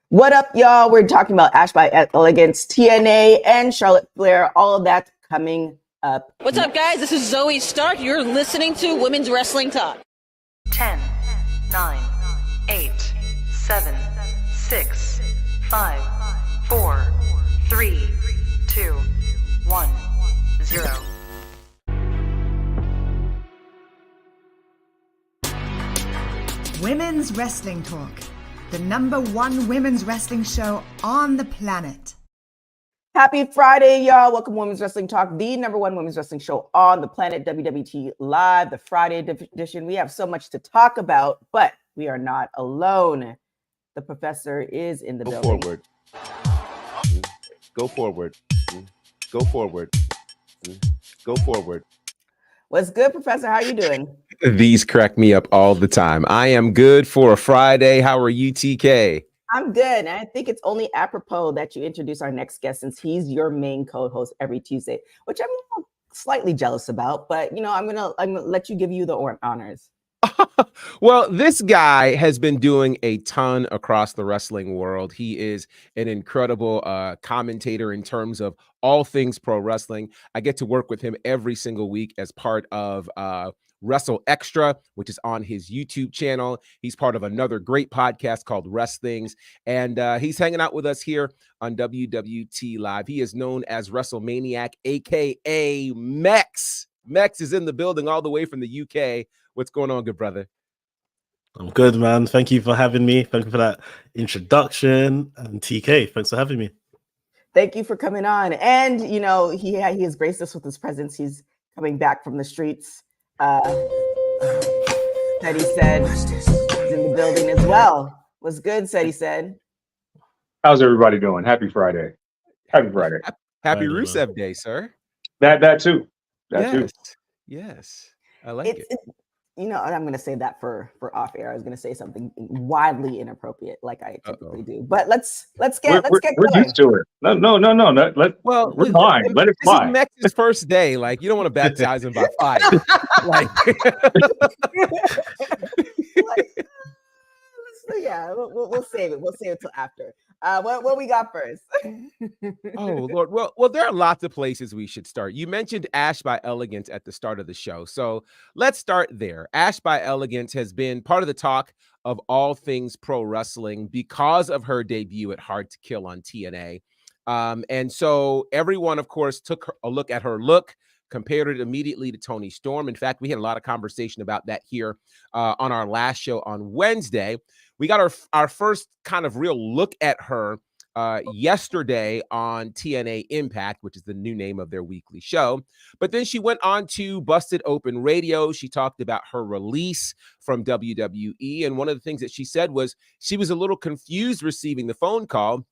What up, y'all? We're talking about Ash by Elegance, TNA, and Charlotte Flair. All of that coming up. What's up, guys? This is Zoe Stark. You're listening to Women's Wrestling Talk. 10, 9, 8, 7, 6, 5, 4, 3, 2, 1, 0. Women's Wrestling Talk, the #1 women's wrestling show on the planet. Happy Friday, y'all. Welcome to Women's Wrestling Talk, the #1 women's wrestling show on the planet, WWT Live, the Friday edition. We have so much to talk about, but we are not alone. The professor is in the building. Forward. Go forward. Go forward. Go forward. What's good, Professor? How are you doing? These crack me up all the time. I am good for a Friday. How are you, TK? I'm good. And I think it's only apropos that you introduce our next guest, since he's your main co-host every Tuesday, which I'm slightly jealous about, but I'm gonna let you give you the honors. Well, this guy has been doing a ton across the wrestling world. He is an incredible commentator in terms of all things pro wrestling. I get to work with him every single week as part of Wrestle Extra, which is on his YouTube channel. He's part of another great podcast called Rest Things, and he's hanging out with us here on WWT Live. He is known as WrestleManiac, aka Mex. Mex is in the building all the way from the UK. What's going on, good brother? I'm good, man. Thank you for having me. Thank you for that introduction. And TK, thanks for having me. Thank you for coming on. And, he has graced us with his presence. He's coming back from the streets. Said he said he's in the building as well. What's good, said he said. How's everybody doing? Happy Friday. Happy Friday. Happy Rusev Day, sir. That too. Yes. I like it. I'm going to say that for off air. I was going to say something wildly inappropriate, like I typically do. But let's get going. We're used to it. No. We're fine. Let it fly. This is Mex's first day. Like, you don't want to baptize him by fire. Yeah, we'll save it. We'll save it till after. What we got first? Oh Lord. Well, there are lots of places we should start. You mentioned Ash by Elegance at the start of the show, so let's start there. Ash by Elegance has been part of the talk of all things pro wrestling because of her debut at Hard to Kill on TNA, and so everyone, of course, took a look at her look, compared it immediately to Toni Storm. In fact, we had a lot of conversation about that here on our last show on Wednesday. We got our first kind of real look at her yesterday on TNA Impact, which is the new name of their weekly show. But then she went on to Busted Open Radio. She talked about her release from WWE. And one of the things that she said was she was a little confused receiving the phone call,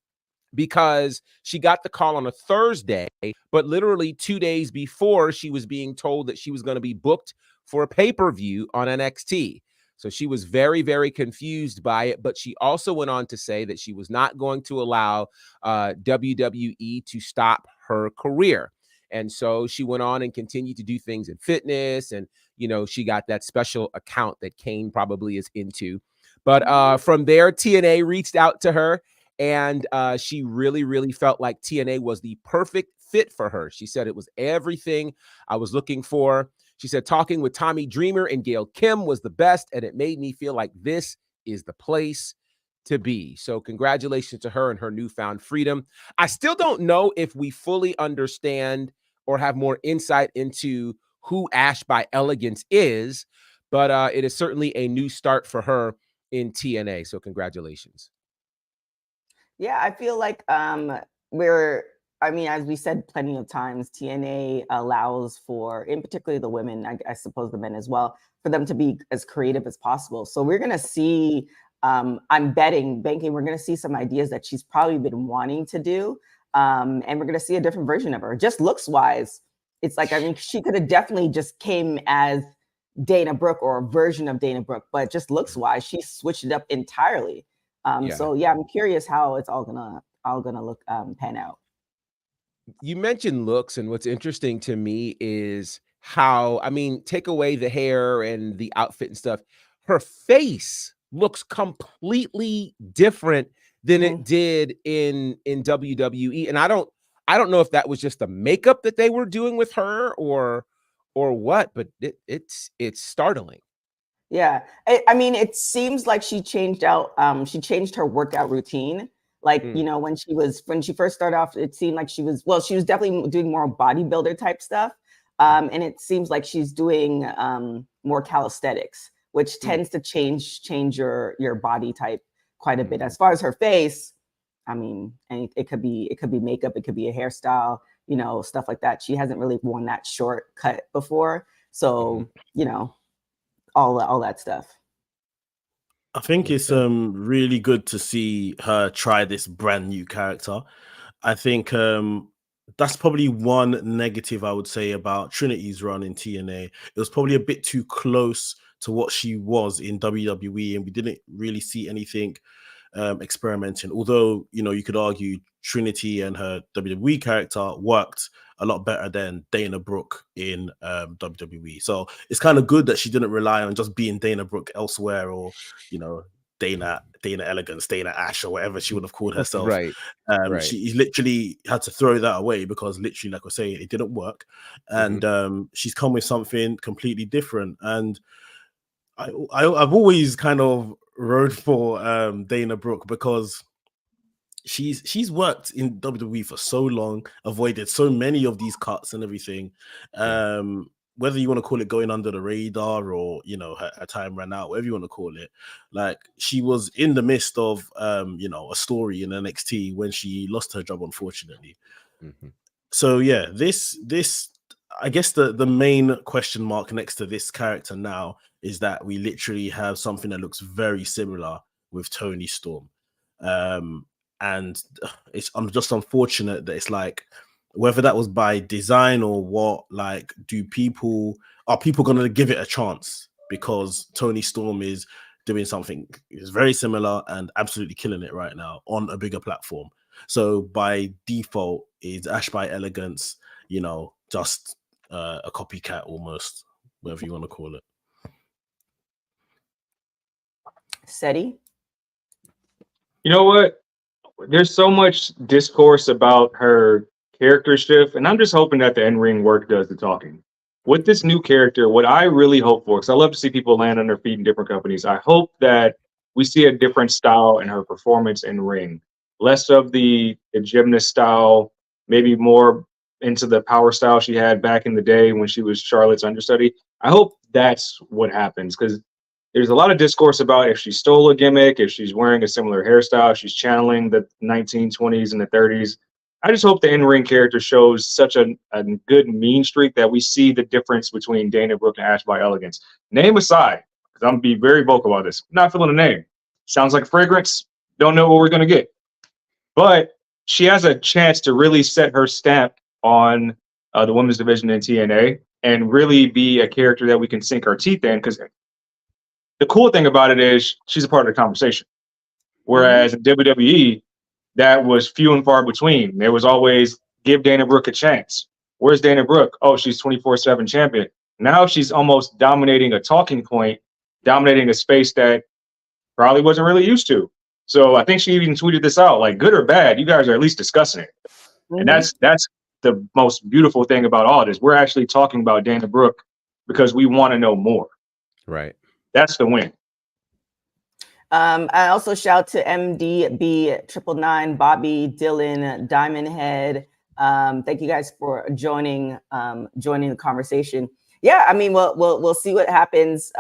because she got the call on a Thursday, but literally 2 days before, she was being told that she was going to be booked for a pay-per-view on NXT. So she was very, very confused by it, but she also went on to say that she was not going to allow WWE to stop her career. And so she went on and continued to do things in fitness, and, she got that special account that Kane probably is into. But from there, TNA reached out to her, and she really, really felt like TNA was the perfect fit for her. She said it was everything I was looking for. She said talking with Tommy Dreamer and Gail Kim was the best, and it made me feel like this is the place to be. So congratulations to her and her newfound freedom. I still don't know if we fully understand or have more insight into who Ash by Elegance is, but it is certainly a new start for her in TNA. So congratulations. Yeah, I feel like as we said plenty of times, TNA allows for, in particular the women, I suppose the men as well, for them to be as creative as possible. So we're going to see, I'm banking, we're going to see some ideas that she's probably been wanting to do. And we're going to see a different version of her. Just looks wise, it's like, she could have definitely just came as Dana Brooke or a version of Dana Brooke, but just looks wise, she switched it up entirely. So yeah, I'm curious how it's all gonna look pan out. You mentioned looks, and what's interesting to me is how, take away the hair and the outfit and stuff, her face looks completely different than it did in WWE. And I don't know if that was just the makeup that they were doing with her or what, but it's startling. Yeah. I mean, it seems like she changed her workout routine. Like, you know, when she first started off, it seemed like she was definitely doing more bodybuilder type stuff. And it seems like she's doing more calisthenics, which tends to change your body type quite a bit. As far as her face, I mean, and it could be makeup, it could be a hairstyle, you know, stuff like that. She hasn't really worn that short cut before. So, you know, all that stuff. I think it's really good to see her try this brand new character. I think that's probably one negative I would say about Trinity's run in TNA. It was probably a bit too close to what she was in WWE, and we didn't really see anything experimenting. Although, you know, you could argue Trinity and her WWE character worked a lot better than Dana Brooke in WWE. So it's kind of good that she didn't rely on just being Dana Brooke elsewhere, or, you know, Dana Elegance, Dana Ash, or whatever she would have called herself. Right. She literally had to throw that away because literally, like I say, it didn't work. And she's come with something completely different. And I've always kind of rode for Dana Brooke because she's worked in WWE for so long, avoided so many of these cuts and everything. Whether you want to call it going under the radar or, you know, her time ran out, whatever you want to call it, like she was in the midst of you know, a story in NXT when she lost her job, unfortunately. So yeah, this I guess the main question mark next to this character now is that we literally have something that looks very similar with Toni Storm. And I'm just unfortunate that it's like, whether that was by design or what, like, are people going to give it a chance? Because Toni Storm is doing something is very similar and absolutely killing it right now on a bigger platform. So by default, is Ash by Elegance, you know, just a copycat almost, whatever you want to call it. SETI? You know what? There's so much discourse about her character shift, and I'm just hoping that the in-ring work does the talking. With this new character, what I really hope for, because I love to see people land on their feet in different companies, I hope that we see a different style in her performance in ring. Less of the gymnast style, maybe more into the power style she had back in the day when she was Charlotte's understudy. I hope that's what happens, because there's a lot of discourse about if she stole a gimmick, if she's wearing a similar hairstyle, if she's channeling the 1920s and the 30s. I just hope the in-ring character shows such a good mean streak that we see the difference between Dana Brooke and Ash by Elegance. Name aside, because I'm going to be very vocal about this. Not feeling a name. Sounds like a fragrance. Don't know what we're going to get. But she has a chance to really set her stamp on the women's division in TNA and really be a character that we can sink our teeth in, because the cool thing about it is she's a part of the conversation. Whereas in WWE, that was few and far between. There was always give Dana Brooke a chance. Where's Dana Brooke? Oh, she's 24/7 champion. Now she's almost dominating a talking point, dominating a space that probably wasn't really used to. So I think she even tweeted this out, like, good or bad, you guys are at least discussing it. And that's the most beautiful thing about all this. We're actually talking about Dana Brooke because we want to know more. Right. That's the win. I also shout to MDB999, Bobby, Dylan, Diamond Head. Thank you guys for joining the conversation. Yeah, I mean, we'll see what happens.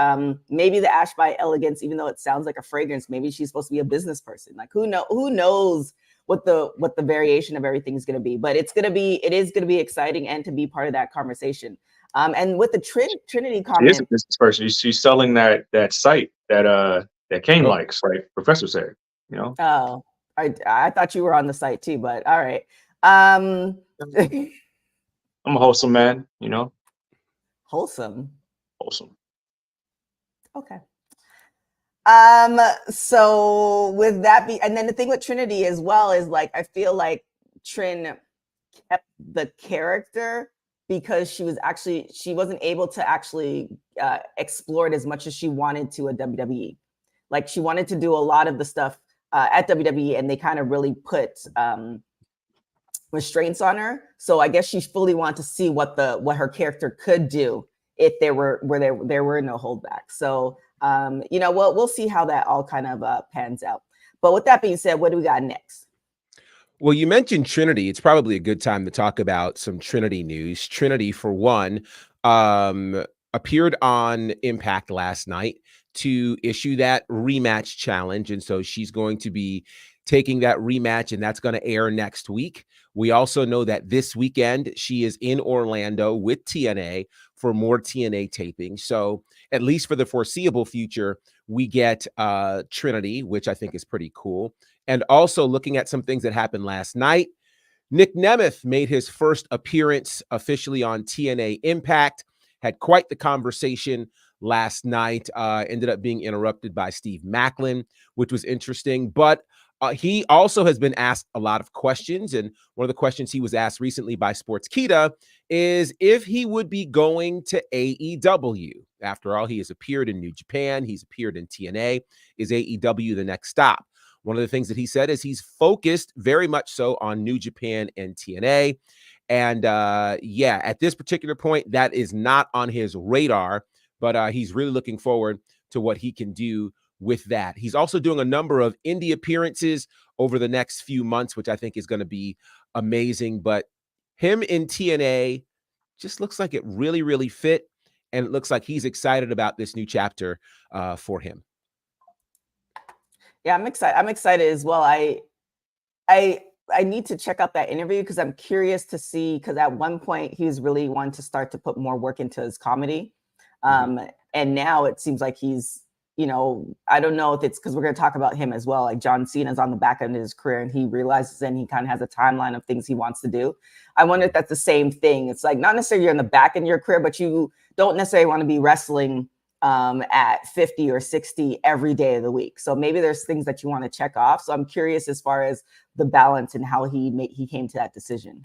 Maybe the Ash by Elegance, even though it sounds like a fragrance, maybe she's supposed to be a business person. Like, who knows what the variation of everything is going to be? But it is going to be exciting and to be part of that conversation. And with the Trinity comment, she is a business person. She's selling that site that Kane likes, like Professor said. You know. Oh, I thought you were on the site too, but all right. I'm a wholesome man, you know. Wholesome. Okay. So with that and then the thing with Trinity as well is, like, I feel like Trin kept the character because she wasn't able to actually explore it as much as she wanted to at WWE. Like, she wanted to do a lot of the stuff at WWE, and they kind of really put restraints on her. So I guess she fully wanted to see what her character could do if there were no holdbacks. So you know, we'll see how that all kind of pans out. But with that being said, what do we got next? Well, you mentioned Trinity. It's probably a good time to talk about some Trinity news. Trinity, for one, appeared on Impact last night to issue that rematch challenge. And so she's going to be taking that rematch, and that's going to air next week. We also know that this weekend she is in Orlando with TNA for more TNA taping. So at least for the foreseeable future, we get Trinity, which I think is pretty cool. And also looking at some things that happened last night, Nick Nemeth made his first appearance officially on TNA Impact, had quite the conversation last night, ended up being interrupted by Steve Macklin, which was interesting. But he also has been asked a lot of questions. And one of the questions he was asked recently by Sportskeeda is if he would be going to AEW. After all, he has appeared in New Japan. He's appeared in TNA. Is AEW the next stop? One of the things that he said is he's focused very much so on New Japan and TNA. And yeah, at this particular point, that is not on his radar, but he's really looking forward to what he can do with that. He's also doing a number of indie appearances over the next few months, which I think is going to be amazing. But him in TNA just looks like it really, really fit. And it looks like he's excited about this new chapter for him. Yeah, I'm excited. I'm excited as well. I need to check out that interview because I'm curious to see, because at one point he was really wanting to start to put more work into his comedy. And now it seems like he's, you know, I don't know if it's because we're going to talk about him as well. Like John Cena's on the back end of his career and he realizes then he kind of has a timeline of things he wants to do. I wonder if that's the same thing. It's like not necessarily you're in the back end of your career, but you don't necessarily want to be wrestling at 50 or 60 every day of the week. So maybe there's things that you want to check off. So I'm curious as far as the balance and how he came to that decision.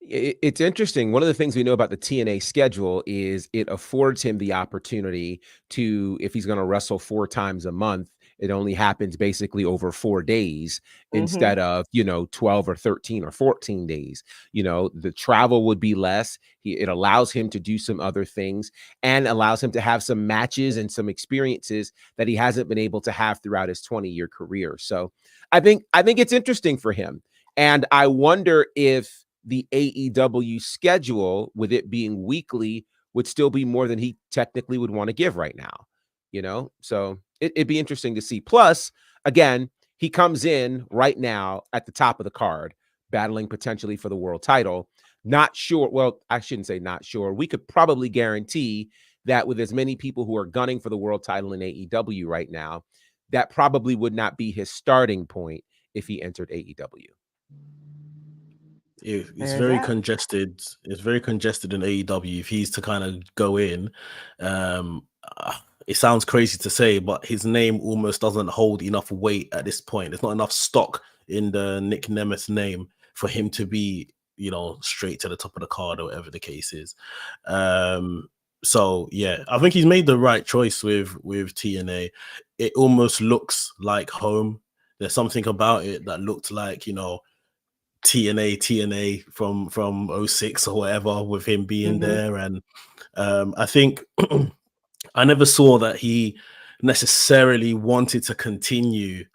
It's interesting. One of the things we know about the TNA schedule is it affords him the opportunity to, if he's going to wrestle 4 times a month, it only happens basically over 4 days instead of, 12 or 13 or 14 days. The travel would be less. It allows him to do some other things and allows him to have some matches and some experiences that he hasn't been able to have throughout his 20-year career. So I think it's interesting for him. And I wonder if the AEW schedule, with it being weekly, would still be more than he technically would want to give right now, so it'd be interesting to see. Plus, again, he comes in right now at the top of the card, battling potentially for the world title. Not sure. Well, I shouldn't say not sure. We could probably guarantee that with as many people who are gunning for the world title in AEW right now, that probably would not be his starting point if he entered AEW. It's very congested. It's very congested in AEW. If he's to kind of go in, it sounds crazy to say, but his name almost doesn't hold enough weight at this point. There's not enough stock in the Nick Nemeth name for him to be, straight to the top of the card or whatever the case is. So yeah, I think he's made the right choice with TNA. It almost looks like home. There's something about it that looked like, TNA from 06 or whatever, with him being there. And I think I never saw that he necessarily wanted to continue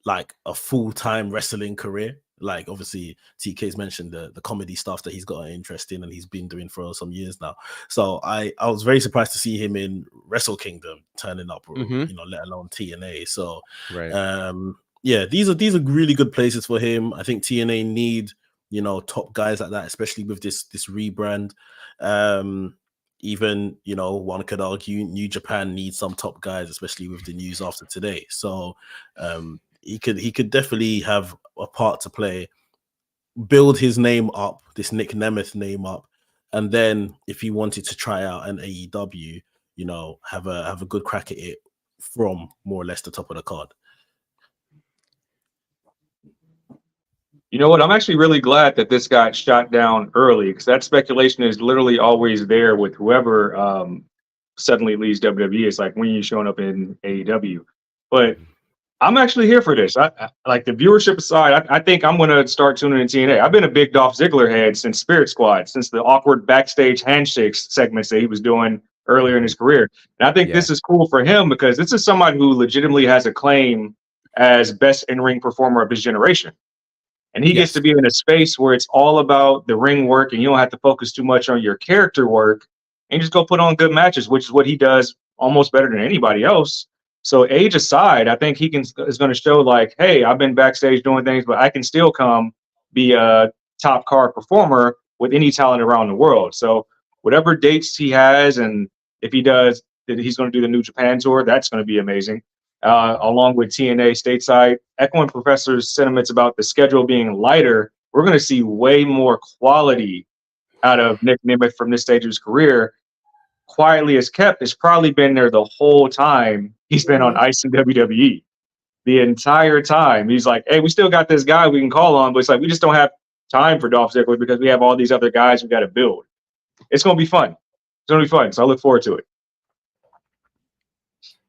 like a full-time wrestling career. Like obviously TK's mentioned the comedy stuff that he's got an interest in and he's been doing for some years now. So I was very surprised to see him in Wrestle Kingdom turning up, let alone TNA. So right. Yeah, these are really good places for him. I think TNA need, top guys like that, especially with this rebrand. Even, one could argue New Japan needs some top guys, especially with the news after today. So he could definitely have a part to play, build his name up, this Nick Nemeth name up, and then if he wanted to try out an AEW, have a good crack at it from more or less the top of the card. You know what? I'm actually really glad that this got shot down early, because that speculation is literally always there with whoever suddenly leaves WWE. It's like, when are you showing up in AEW? But I'm actually here for this. I like the viewership aside. I think I'm going to start tuning in TNA. I've been a big Dolph Ziggler head since Spirit Squad, since the awkward backstage handshakes segments that he was doing earlier in his career. And I think Yeah. this is cool for him because this is somebody who legitimately has a claim as best in-ring performer of his generation. And he gets Yes. to be in a space where it's all about the ring work and you don't have to focus too much on your character work and just go put on good matches, which is what he does almost better than anybody else. So age aside, I think he is going to show like, hey, I've been backstage doing things, but I can still come be a top card performer with any talent around the world. So whatever dates he has, and if he does, he's going to do the New Japan tour. That's going to be amazing. Along with TNA stateside, echoing Professor's sentiments about the schedule being lighter, we're going to see way more quality out of Nick Nemeth from this stage of his career. Quietly as kept, has probably been there the whole time he's been on ice in WWE. The entire time. He's like, hey, we still got this guy we can call on, but it's like we just don't have time for Dolph Ziggler because we have all these other guys we got to build. It's going to be fun. It's going to be fun. So I look forward to it.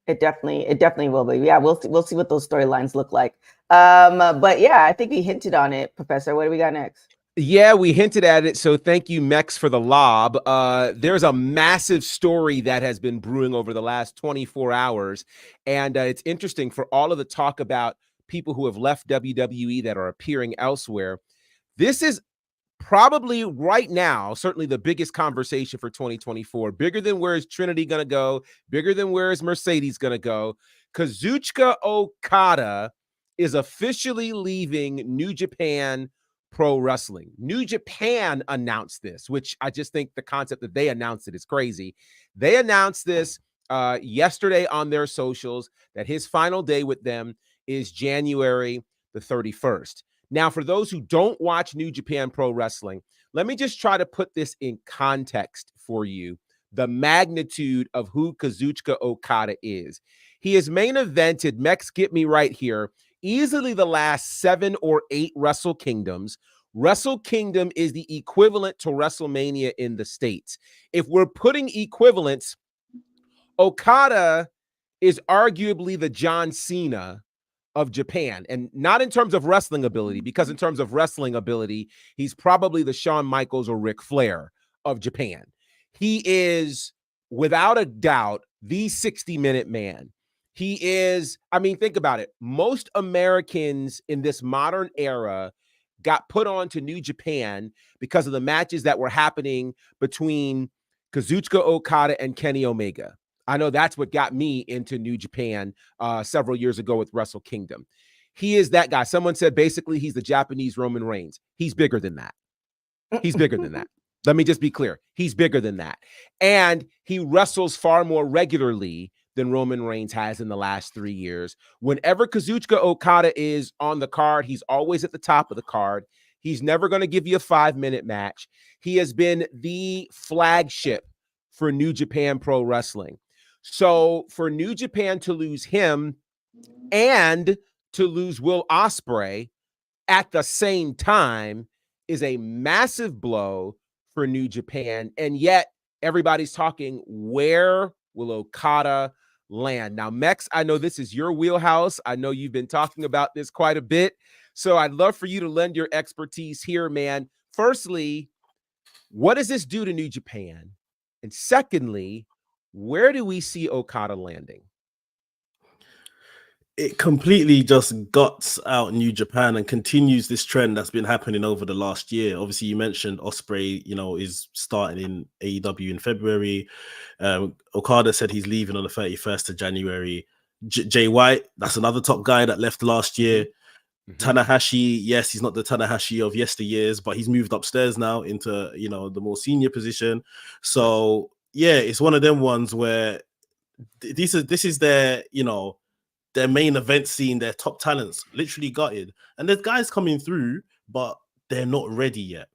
It definitely will be. Yeah, we'll see what those storylines look like. But yeah, I think we hinted on it, Professor. What do we got next? Yeah, we hinted at it. So thank you, Mex, for the lob. There's a massive story that has been brewing over the last 24 hours. And it's interesting for all of the talk about people who have left WWE that are appearing elsewhere. This is probably right now, certainly the biggest conversation for 2024, bigger than where is Trinity going to go, bigger than where is Mercedes going to go. Kazuchika Okada is officially leaving New Japan Pro Wrestling. New Japan announced this, which I just think the concept that they announced it is crazy. They announced this yesterday on their socials that his final day with them is January the 31st. Now, for those who don't watch New Japan Pro Wrestling, let me just try to put this in context for you, the magnitude of who Kazuchika Okada is. He has main evented, Mex, get me right here, easily the last 7 or 8 Wrestle Kingdoms. Wrestle Kingdom is the equivalent to WrestleMania in the States. If we're putting equivalents, Okada is arguably the John Cena of Japan, and not in terms of wrestling ability, because in terms of wrestling ability, he's probably the Shawn Michaels or Ric Flair of Japan. He is, without a doubt, the 60-minute man. He is, I mean, think about it. Most Americans in this modern era got put on to New Japan because of the matches that were happening between Kazuchika Okada and Kenny Omega. I know that's what got me into New Japan several years ago with Wrestle Kingdom. He is that guy. Someone said basically he's the Japanese Roman Reigns. He's bigger than that. He's bigger than that. Let me just be clear. He's bigger than that. And he wrestles far more regularly than Roman Reigns has in the last 3 years. Whenever Kazuchika Okada is on the card, he's always at the top of the card. He's never going to give you a 5-minute match. He has been the flagship for New Japan Pro Wrestling. So for New Japan to lose him and to lose Will Ospreay at the same time is a massive blow for New Japan. And yet everybody's talking, where will Okada land? Now, Mex, I know this is your wheelhouse. I know you've been talking about this quite a bit. So I'd love for you to lend your expertise here, man. Firstly, what does this do to New Japan? And secondly, where do we see Okada landing? It completely just guts out New Japan and continues this trend that's been happening over the last year. Obviously, you mentioned Ospreay, is starting in AEW in February. Okada said he's leaving on the 31st of January. Jay White, that's another top guy that left last year. Tanahashi, yes, he's not the Tanahashi of yesteryears, but he's moved upstairs now into, the more senior position. So yeah, it's one of them ones where this is their, their main event scene, their top talents literally gutted. And there's guys coming through, but they're not ready yet.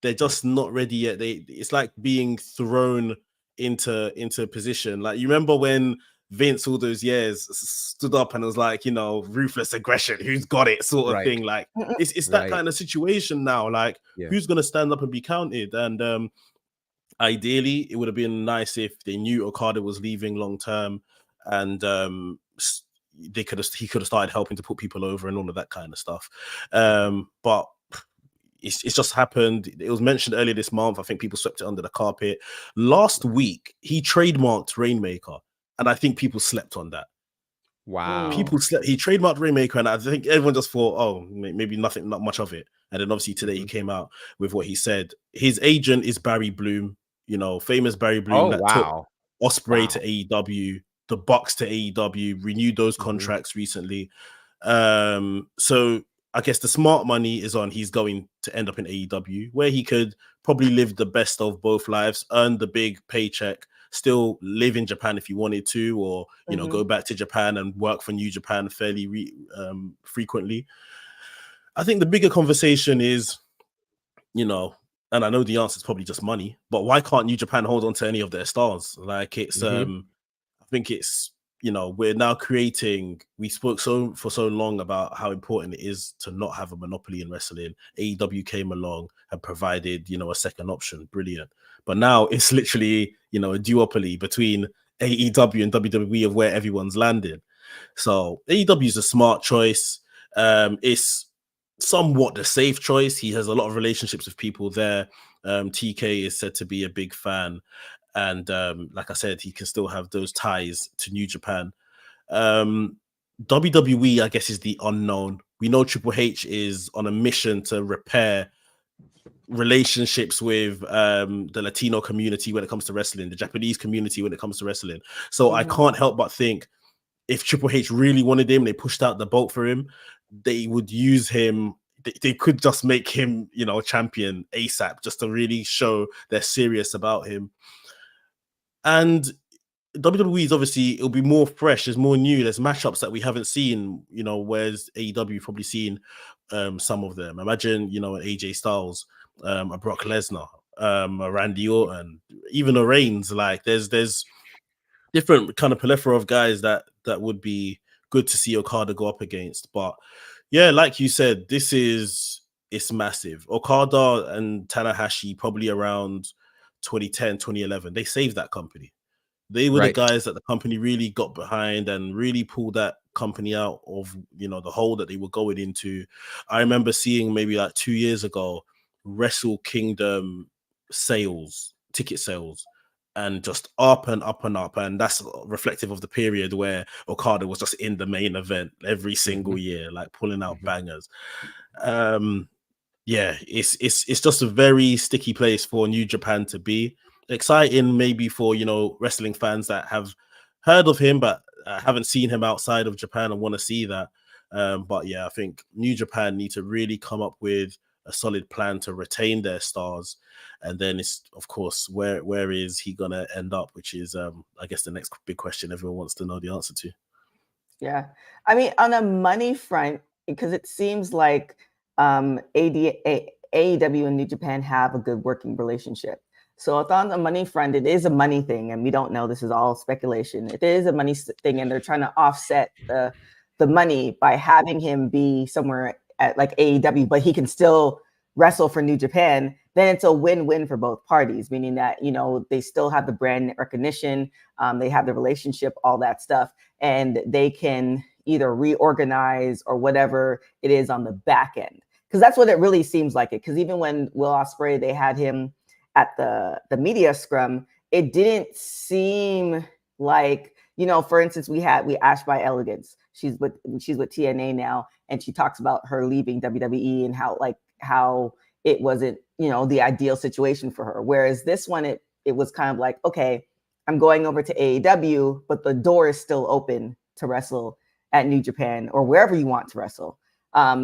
They're just not ready yet. It's like being thrown into position. Like, you remember when Vince all those years stood up and was like, ruthless aggression, who's got it sort of thing. Like, it's that kind of situation now. Like, who's going to stand up and be counted? And ideally, it would have been nice if they knew Okada was leaving long term and he could have started helping to put people over and all of that kind of stuff. But it's just happened. It was mentioned earlier this month. I think people swept it under the carpet. Last week, he trademarked Rainmaker, and I think people slept on that. Wow. People slept. He trademarked Rainmaker, and I think everyone just thought, oh, maybe not much of it. And then obviously today he came out with what he said. His agent is Barry Bloom, famous Barry Bloom took Osprey to AEW, the Bucks to AEW, renewed those contracts recently. So I guess the smart money is on he's going to end up in AEW, where he could probably live the best of both lives, earn the big paycheck, still live in Japan if he wanted to, or go back to Japan and work for New Japan fairly frequently. I think the bigger conversation is, and I know the answer is probably just money, but why can't New Japan hold on to any of their stars? Like it's, I think it's, we're now creating. We spoke for so long about how important it is to not have a monopoly in wrestling. AEW came along and provided, a second option. Brilliant. But now it's literally, a duopoly between AEW and WWE of where everyone's landed. So AEW is a smart choice. It's somewhat the safe choice. He has a lot of relationships with people there. TK is said to be a big fan. And like I said, he can still have those ties to New Japan. WWE, I guess, is the unknown. We know Triple H is on a mission to repair relationships with the Latino community when it comes to wrestling, the Japanese community when it comes to wrestling. So I can't help but think if Triple H really wanted him, they pushed out the boat for him, they would use him. They could just make him, a champion ASAP, just to really show they're serious about him. And WWE is obviously, it'll be more fresh, there's more new, there's matchups that we haven't seen, whereas AEW you've probably seen some of them. Imagine, an AJ Styles, a Brock Lesnar, a Randy Orton, even a Reigns. Like there's different kind of plethora of guys that would be good to see Okada go up against. But yeah, like you said, it's massive. Okada and Tanahashi probably around 2010, 2011, they saved that company. They were the guys that the company really got behind and really pulled that company out of, the hole that they were going into. I remember seeing maybe like 2 years ago, Wrestle Kingdom ticket sales, and just up and up and up. And that's reflective of the period where Okada was just in the main event every single year, like pulling out bangers. Yeah, it's just a very sticky place for New Japan to be. Exciting maybe for, wrestling fans that have heard of him, but haven't seen him outside of Japan and want to see that. But yeah, I think New Japan need to really come up with a solid plan to retain their stars. And then it's, of course, where is he going to end up, which is, I guess, the next big question everyone wants to know the answer to. Yeah. I mean, on a money front, because it seems like AEW and New Japan have a good working relationship. So if on the money front, it is a money thing, and we don't know, this is all speculation. It is a money thing, and they're trying to offset the money by having him be somewhere at like AEW, but he can still wrestle for New Japan. Then it's a win-win for both parties, meaning that, they still have the brand recognition, they have the relationship, all that stuff, and they can either reorganize or whatever it is on the back end. Because that's what it really seems like it. Because even when Will Ospreay, they had him at the media scrum, it didn't seem like, for instance, we Ash by Elegance. She's with TNA now, and she talks about her leaving WWE and how it wasn't, the ideal situation for her. Whereas this one, it was kind of like, okay, I'm going over to AEW, but the door is still open to wrestle at New Japan or wherever you want to wrestle.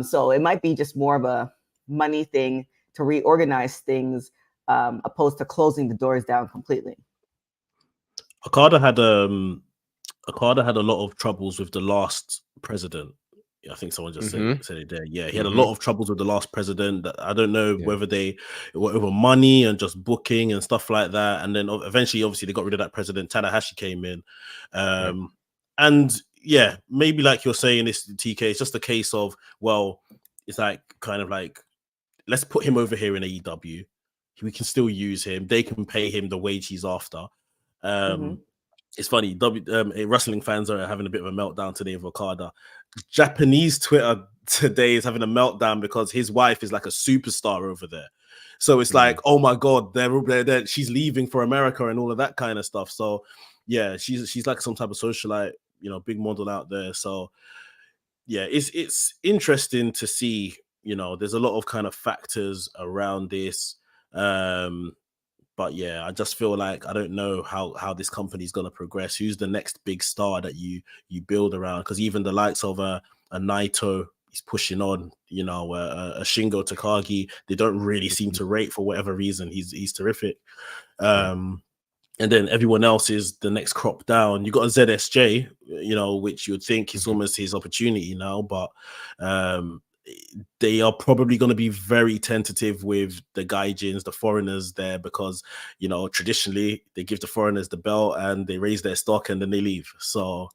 So it might be just more of a money thing to reorganize things, opposed to closing the doors down completely. Okada had a lot of troubles with the last president. I think someone just said it there. Yeah, he had a lot of troubles with the last president. I don't know whether they were over money and just booking and stuff like that. And then eventually, obviously, they got rid of that president. Tanahashi came in. And yeah, maybe like you're saying, this TK, it's just a case of, well, it's like kind of like, let's put him over here in AEW. We can still use him. They can pay him the wage he's after. it's funny. Wrestling fans are having a bit of a meltdown today with Okada. Japanese Twitter today is having a meltdown because his wife is like a superstar over there. So it's like, oh my god, she's leaving for America and all of that kind of stuff. So yeah, she's like some type of socialite, big model out there. So yeah, it's interesting to see. There's a lot of kind of factors around this. But yeah, I just feel like I don't know how this company is going to progress. Who's the next big star that you build around? Because even the likes of a Naito is pushing on, a Shingo Takagi, they don't really seem to rate for whatever reason. He's terrific. And then everyone else is the next crop down. You got a ZSJ, which you would think is almost his opportunity now, but they are probably going to be very tentative with the gaijins, the foreigners there, because traditionally they give the foreigners the belt and they raise their stock and then they leave. So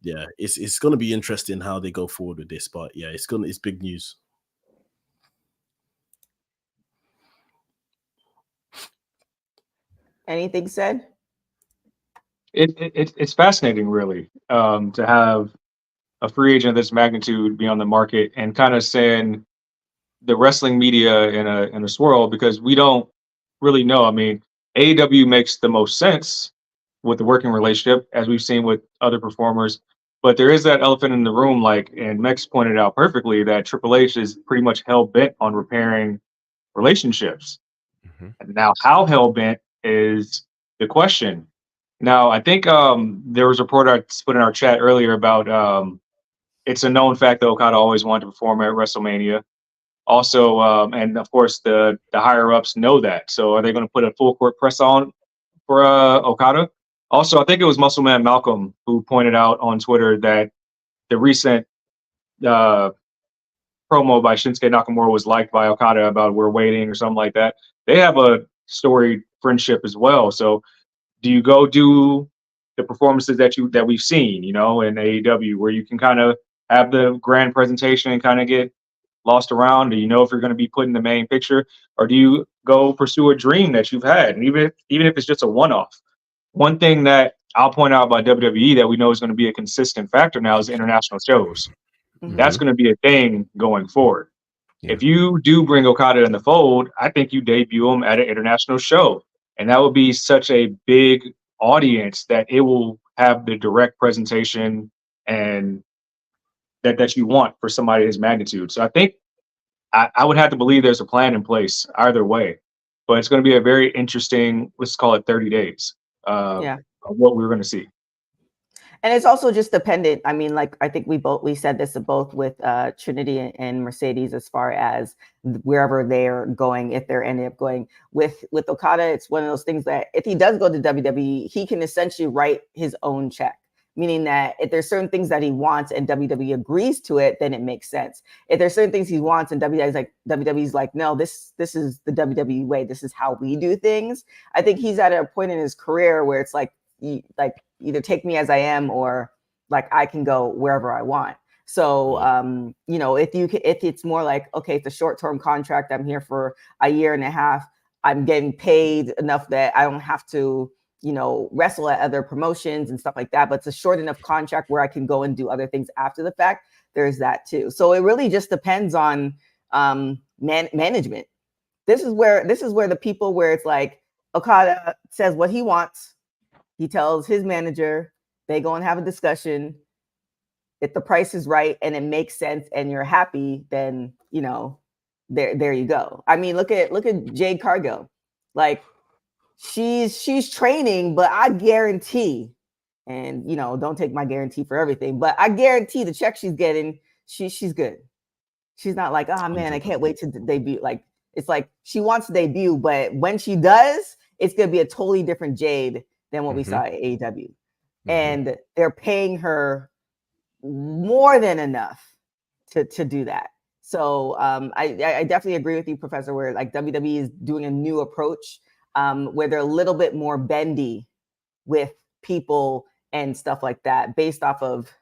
yeah, it's going to be interesting how they go forward with this. But yeah, it's big news. Anything said? It's fascinating, really, to have a free agent of this magnitude be on the market and kind of send the wrestling media in a swirl, because we don't really know. I mean, AEW makes the most sense with the working relationship, as we've seen with other performers. But there is that elephant in the room, and Mex pointed out perfectly, that Triple H is pretty much hell bent on repairing relationships. And now, how hell bent is the question. Now, I think there was a report I put in our chat earlier about it's a known fact that Okada always wanted to perform at WrestleMania. Also, and of course, the higher ups know that. So, are they going to put a full court press on for Okada? Also, I think it was Muscle Man Malcolm who pointed out on Twitter that the recent promo by Shinsuke Nakamura was liked by Okada about "we're waiting" or something like that. They have a storied friendship as well. So, do you go do the performances that we've seen, in AEW, where you can kind of have the grand presentation and kind of get lost around? Do you know if you're going to be put in the main picture, or do you go pursue a dream that you've had, and even if it's just a one-off? One thing that I'll point out about WWE that we know is going to be a consistent factor now is international shows. That's going to be a thing going forward. Yeah. If you do bring Okada in the fold, I think you debut him at an international show, and that would be such a big audience that it will have the direct presentation and that you want for somebody of his magnitude. So I think I would have to believe there's a plan in place either way, but it's going to be a very interesting, let's call it 30 days of what we're going to see. And it's also just dependent. I mean, like, I think we said this both with Trinity and Mercedes, as far as wherever they're going, if they're ending up going with Okada. It's one of those things that if he does go to WWE, he can essentially write his own check, meaning that if there's certain things that he wants and WWE agrees to it, then it makes sense. If there's certain things he wants and WWE's like, no, this is the WWE way. This is how we do things. I think he's at a point in his career where it's like either take me as I am, or like I can go wherever I want. So, if it's more like, okay, it's a short-term contract, I'm here for a year and a half, I'm getting paid enough that I don't have to, wrestle at other promotions and stuff like that, but it's a short enough contract where I can go and do other things after the fact. There's that too. So it really just depends on management. This is where the people where it's like Okada says what he wants. He tells his manager, they go and have a discussion. If the price is right and it makes sense and you're happy, then, there you go. I mean, look at Jade Cargill. Like, she's training, but I guarantee, and, don't take my guarantee for everything, but I guarantee the check she's getting, she's good. She's not like, oh man, I can't wait to debut. Like, it's like she wants to debut, but when she does, it's going to be a totally different Jade than what we saw at AEW. And they're paying her more than enough to do that. So I definitely agree with you, Professor, where like WWE is doing a new approach where they're a little bit more bendy with people and stuff like that, based off of,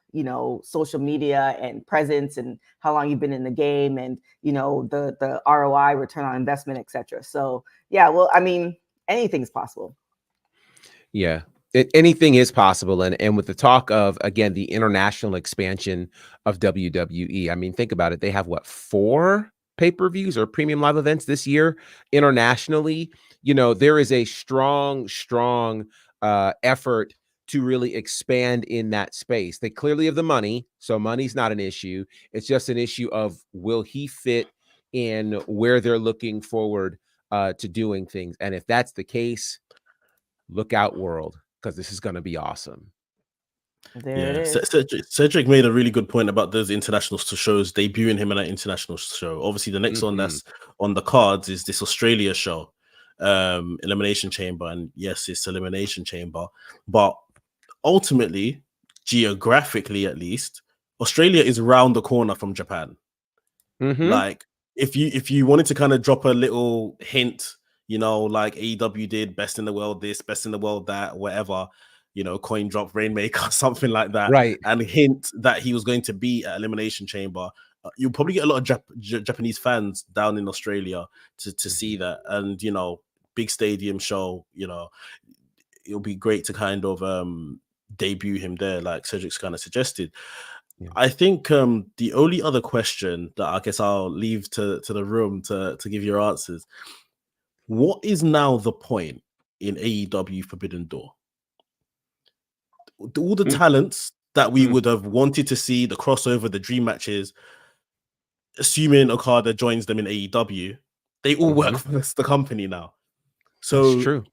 social media and presence and how long you've been in the game and, the ROI, return on investment, etc. So yeah, well, I mean, anything's possible. Yeah. Anything is possible. And with the talk of, again, the international expansion of WWE, I mean, think about it. They have what, 4 pay-per-views or premium live events this year internationally. You know, there is a strong effort to really expand in that space. They clearly have the money, so money's not an issue. It's just an issue of, will he fit in where they're looking forward to doing things? And if that's the case, look out, world, because this is going to be awesome. There it Yeah, is. Cedric made a really good point about those international shows, debuting him in an international show. Obviously, the next one that's on the cards is this Australia show, Elimination Chamber. And yes, it's Elimination Chamber. But ultimately, geographically at least, Australia is round the corner from Japan. Like, if you wanted to kind of drop a little hint, you know, like AEW did, best in the world this, best in the world that, whatever, you know, coin drop Rainmaker, something like that, Right. and hint that he was going to be at Elimination Chamber, you'll probably get a lot of Japanese fans down in Australia to see that. And, you know, big stadium show, you know, it'll be great to kind of debut him there, like Cedric's kind of suggested. Yeah. I think the only other question that I guess I'll leave to the room to give your answers. What is now the point in AEW Forbidden Door? All the talents that we would have wanted to see, the crossover, the dream matches, assuming Okada joins them in AEW, they all work for the company now. So that's true.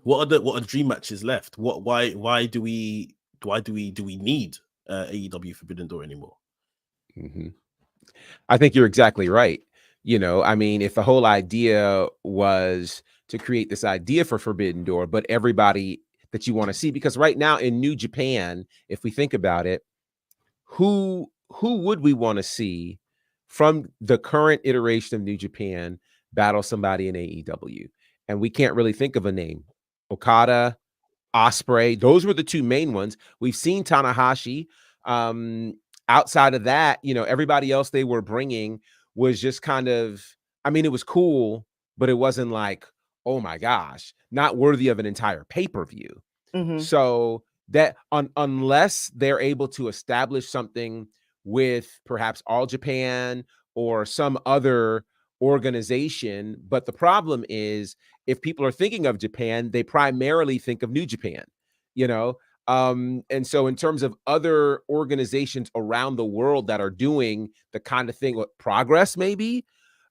What are dream matches left? Why do we need AEW Forbidden Door anymore? I think you're exactly right. You know, I mean, if the whole idea was to create this idea for Forbidden Door, but everybody that you want to see, because right now in New Japan, if we think about it, who would we want to see from the current iteration of New Japan battle somebody in AEW? And we can't really think of a name. Okada, Ospreay, those were the 2 main ones. We've seen Tanahashi. Outside of that, you know, everybody else they were bringing was just kind of, I mean, it was cool, but it wasn't like, oh my gosh, not worthy of an entire pay-per-view. So that unless they're able to establish something with perhaps All Japan or some other organization, but the problem is, if people are thinking of Japan, they primarily think of New Japan, you know. And so in terms of other organizations around the world that are doing the kind of thing with Progress, maybe,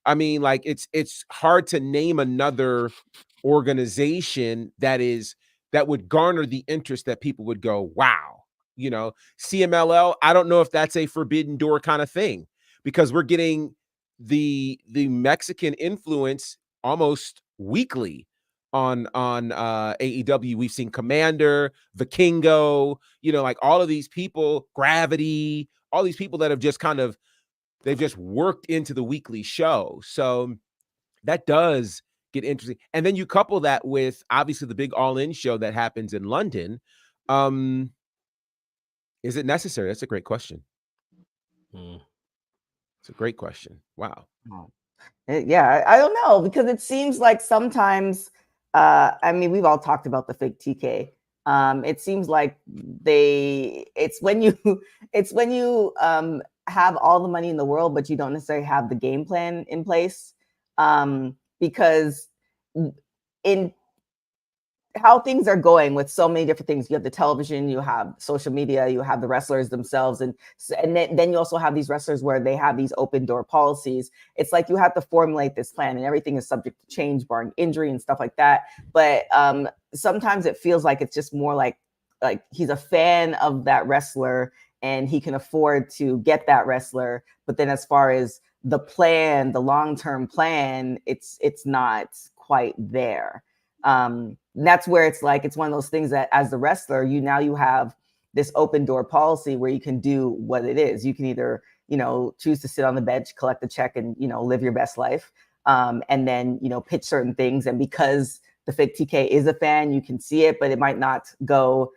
I mean, like, it's hard to name another organization that would garner the interest that people would go, wow. You know, CMLL, I don't know if that's a Forbidden Door kind of thing, because we're getting the Mexican influence almost weekly on AEW. We've seen Commander, Vikingo, you know, like all of these people, Gravity, all these people that have just they've just worked into the weekly show. So that does get interesting. And then you couple that with obviously the big All In show that happens in London. Is it necessary? That's a great question. It's a great question. Wow. Yeah, I don't know, because it seems like sometimes, I mean, we've all talked about the fake TK. It seems like it's when you have all the money in the world, but you don't necessarily have the game plan in place, because in how things are going with so many different things, you have the television, you have social media, you have the wrestlers themselves, and then you also have these wrestlers where they have these open door policies. It's like you have to formulate this plan, and everything is subject to change, barring injury and stuff like that. But sometimes it feels like it's just more like he's a fan of that wrestler and he can afford to get that wrestler. But then as far as the plan, the long-term plan, it's not quite there. That's where it's like, it's one of those things that as the wrestler, you have this open door policy where you can do what it is. You can either, choose to sit on the bench, collect the check, and, live your best life. And then, pitch certain things. And because the fake TK is a fan, you can see it, but it might not go,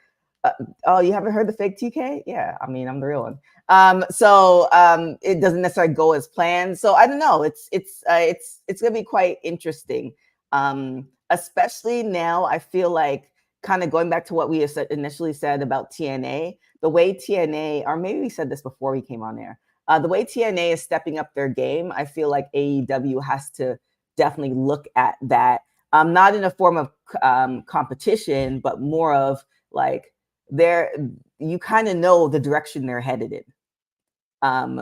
oh, you haven't heard the fake TK? Yeah. I mean, I'm the real one. So it doesn't necessarily go as planned. So I don't know. It's going to be quite interesting. Especially now, I feel like kind of going back to what we initially said about TNA, the way TNA, or maybe we said this before we came on air, the way TNA is stepping up their game, I feel like AEW has to definitely look at that, not in a form of competition, but more of like you kind of know the direction they're headed in.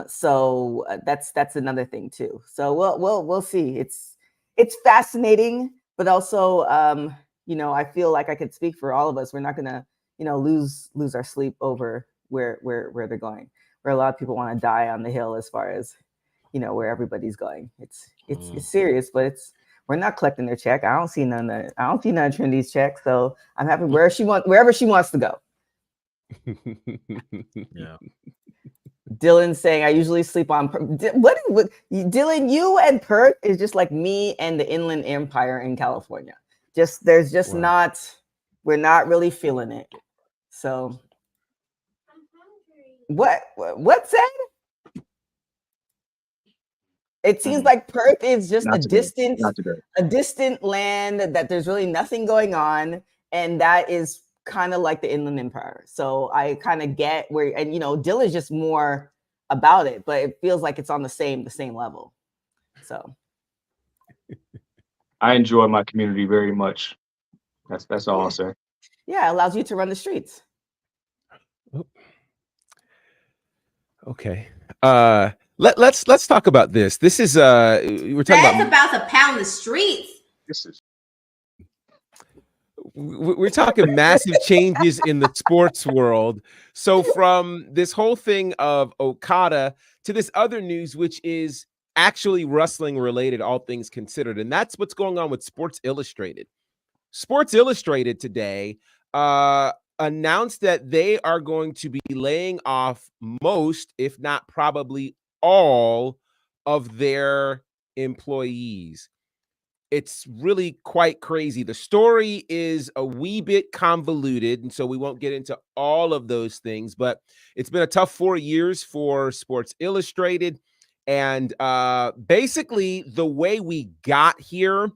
So that's another thing too. So we'll see. It's fascinating, but also I feel like I could speak for all of us. We're not gonna lose our sleep over where they're going. Where a lot of people want to die on the hill as far as where everybody's going. It's serious, but we're not collecting their check. I don't see none of Trinity's check, so I'm happy wherever she wants to go. Yeah. Dylan saying, I usually sleep on what Dylan, you and Perth is just like me and the Inland Empire in California. There's we're not really feeling it. So what said? It seems like Perth is just a distant land that there's really nothing going on, and that is kind of like the Inland Empire. So I kind of get where, and Dylan's just more about it, but it feels like it's on the same level. So I enjoy my community very much. That's all I'll say. Yeah, it allows you to run the streets. Okay. Let's talk about this. This is we're talking about to pound the streets. We're talking massive changes in the sports world. So from this whole thing of Okada to this other news, which is actually wrestling related, all things considered, and that's what's going on with Sports Illustrated. Sports Illustrated today announced that they are going to be laying off most, if not probably all, of their employees. It's really quite crazy. The story is a wee bit convoluted, and so we won't get into all of those things, but it's been a tough 4 years for Sports Illustrated. And basically, the way we got here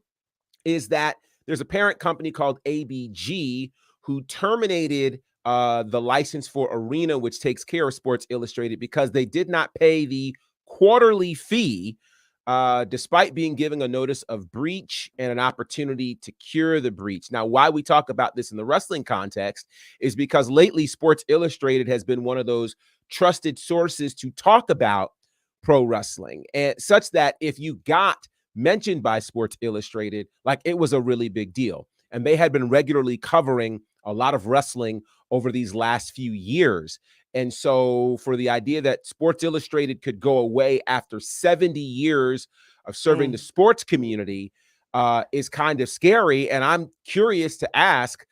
is that there's a parent company called ABG who terminated the license for Arena, which takes care of Sports Illustrated, because they did not pay the quarterly fee, despite being given a notice of breach and an opportunity to cure the breach. Now, why we talk about this in the wrestling context is because lately Sports Illustrated has been one of those trusted sources to talk about pro wrestling, and such that if you got mentioned by Sports Illustrated, like, it was a really big deal. And they had been regularly covering a lot of wrestling over these last few years. And so for the idea that Sports Illustrated could go away after 70 years of serving the sports community is kind of scary. And I'm curious to ask,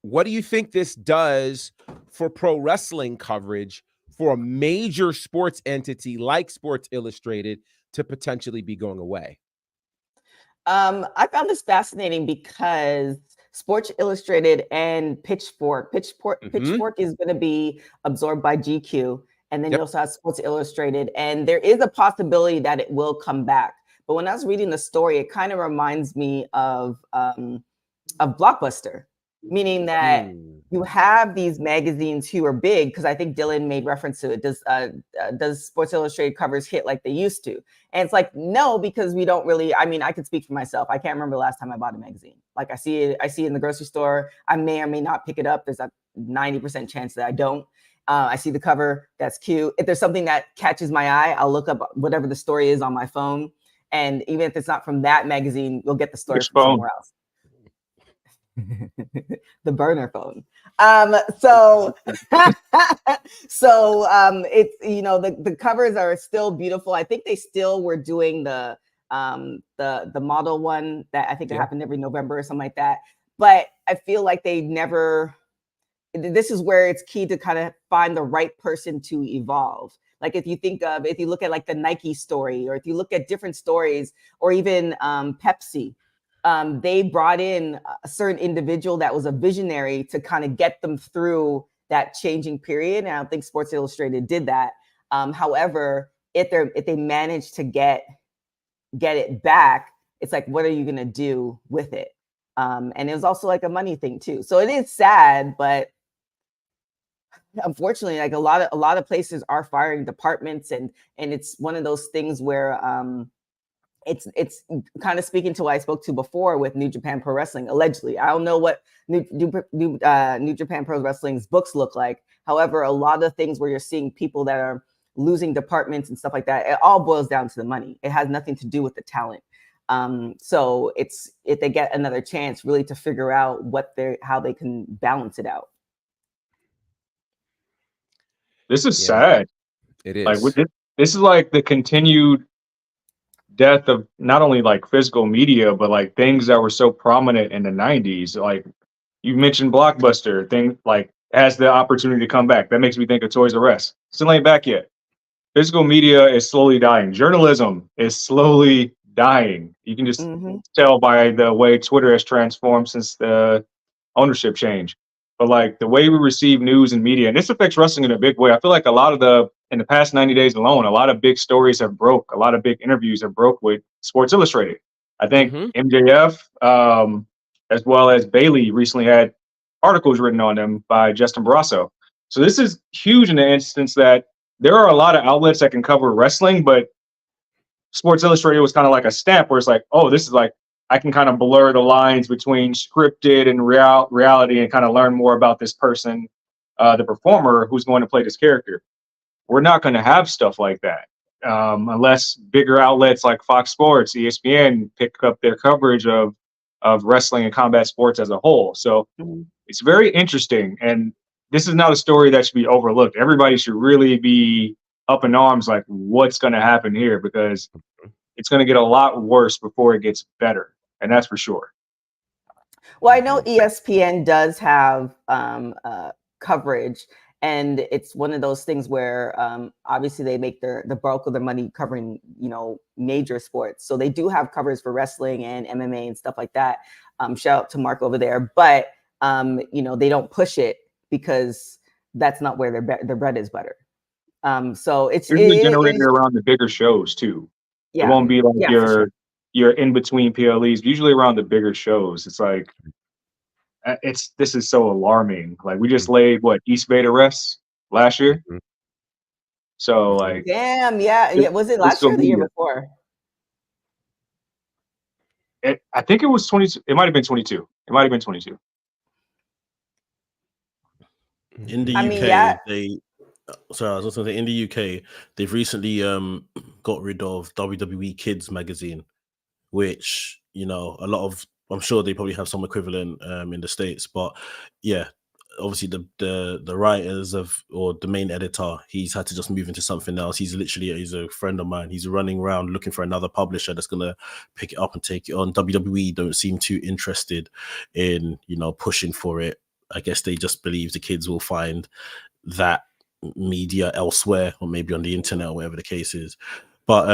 what do you think this does for pro wrestling coverage for a major sports entity like Sports Illustrated to potentially be going away? I found this fascinating because Sports Illustrated and Pitchfork is going to be absorbed by GQ, and then you also have Sports Illustrated, and there is a possibility that it will come back. But when I was reading the story, it kind of reminds me of Blockbuster, meaning that you have these magazines who are big, because I think Dylan made reference to it. Does Sports Illustrated covers hit like they used to? And it's like, no, because we don't really, I could speak for myself. I can't remember the last time I bought a magazine. Like, I see it in the grocery store. I may or may not pick it up. There's a 90% chance that I don't. I see the cover, that's cute. If there's something that catches my eye, I'll look up whatever the story is on my phone. And even if it's not from that magazine, you'll get the story from somewhere else. The burner phone. So it's, the covers are still beautiful. I think they still were doing the model one that I think it happened every November or something like that. But I feel like this is where it's key to kind of find the right person to evolve. Like, if you look at like the Nike story, or if you look at different stories, or even Pepsi, they brought in a certain individual that was a visionary to kind of get them through that changing period. And I don't think Sports Illustrated did that. However, if they managed to get it back, it's like, what are you going to do with it? And it was also like a money thing too. So it is sad, but unfortunately, like a lot of places are firing departments, and it's one of those things where it's kind of speaking to what I spoke to before with New Japan Pro Wrestling. Allegedly, I don't know what New Japan Pro Wrestling's books look like. However, a lot of things where you're seeing people that are losing departments and stuff like that, it all boils down to the money. It has nothing to do with the talent. So it's if they get another chance, really to figure out how they can balance it out. This is sad. It is. Like this is like the continued death of not only like physical media, but like things that were so prominent in the 90s. Like you mentioned Blockbuster, thing like has the opportunity to come back. That makes me think of Toys R Us. Still ain't back yet. Physical media is slowly dying. Journalism is slowly dying. You can just tell by the way Twitter has transformed since the ownership change. But like the way we receive news and media, and this affects wrestling in a big way. I feel like in the past 90 days alone, a lot of big stories have broke. A lot of big interviews have broke with Sports Illustrated. I think MJF, as well as Bailey, recently had articles written on them by Justin Barrasso. So this is huge in the instance that there are a lot of outlets that can cover wrestling, but Sports Illustrated was kind of like a stamp where it's like, oh, this is like, I can kind of blur the lines between scripted and reality and kind of learn more about this person, the performer who's going to play this character. We're not going to have stuff like that unless bigger outlets like Fox Sports, ESPN pick up their coverage of wrestling and combat sports as a whole. So it's very interesting. And this is not a story that should be overlooked. Everybody should really be up in arms like what's going to happen here, because it's going to get a lot worse before it gets better. And that's for sure. Well, I know ESPN does have coverage, and it's one of those things where obviously they make the bulk of their money covering, major sports. So they do have coverage for wrestling and MMA and stuff like that. Shout out to Mark over there. But, they don't push it because that's not where their bread is buttered. So it's usually generated around the bigger shows too. Yeah. It won't be like your in between PLEs. Usually around the bigger shows. It's like this is so alarming. Like we just laid East Bay to rest last year. So like, damn, yeah. Was it last year or the year before? I think it was 22. It might have been 22. It might have been 22. In the UK, I was also saying in the UK, they've recently got rid of WWE Kids magazine, which a lot of, I'm sure they probably have some equivalent in the States, but yeah, obviously the writers or the main editor, he's had to just move into something else. He's a friend of mine. He's running around looking for another publisher that's gonna pick it up and take it on. WWE don't seem too interested in pushing for it. I guess they just believe the kids will find that media elsewhere, or maybe on the internet, or whatever the case is. But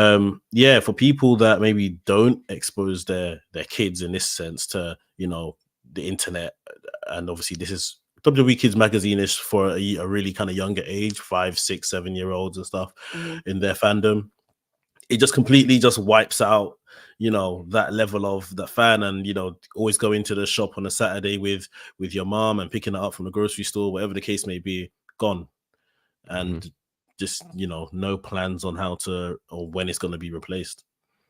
for people that maybe don't expose their kids in this sense to the internet, and obviously this is WWE Kids magazine is for a really kind of younger age, 5, 6, 7-year-olds and stuff in their fandom. It just completely just wipes out that level of the fan, and always going to the shop on a Saturday with your mom and picking it up from the grocery store, whatever the case may be, gone. And just no plans on how to or when it's going to be replaced.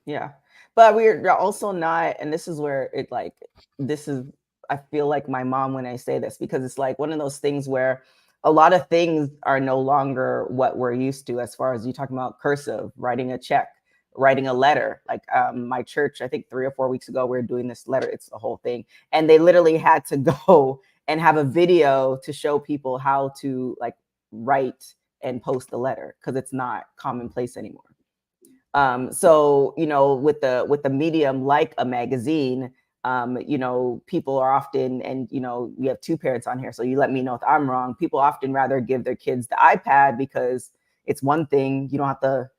Yeah, but we're also not, and this is where I feel like my mom when I say this, because it's like one of those things where a lot of things are no longer what we're used to, as far as you talking about cursive, writing a check, writing a letter. Like my church, I think 3 or 4 weeks ago, we were doing this letter. It's the whole thing. And they literally had to go and have a video to show people how to like write and post the letter, because it's not commonplace anymore. So with the medium like a magazine, people are often, and we have 2 parents on here, so you let me know if I'm wrong. People often rather give their kids the iPad because it's one thing, you don't have to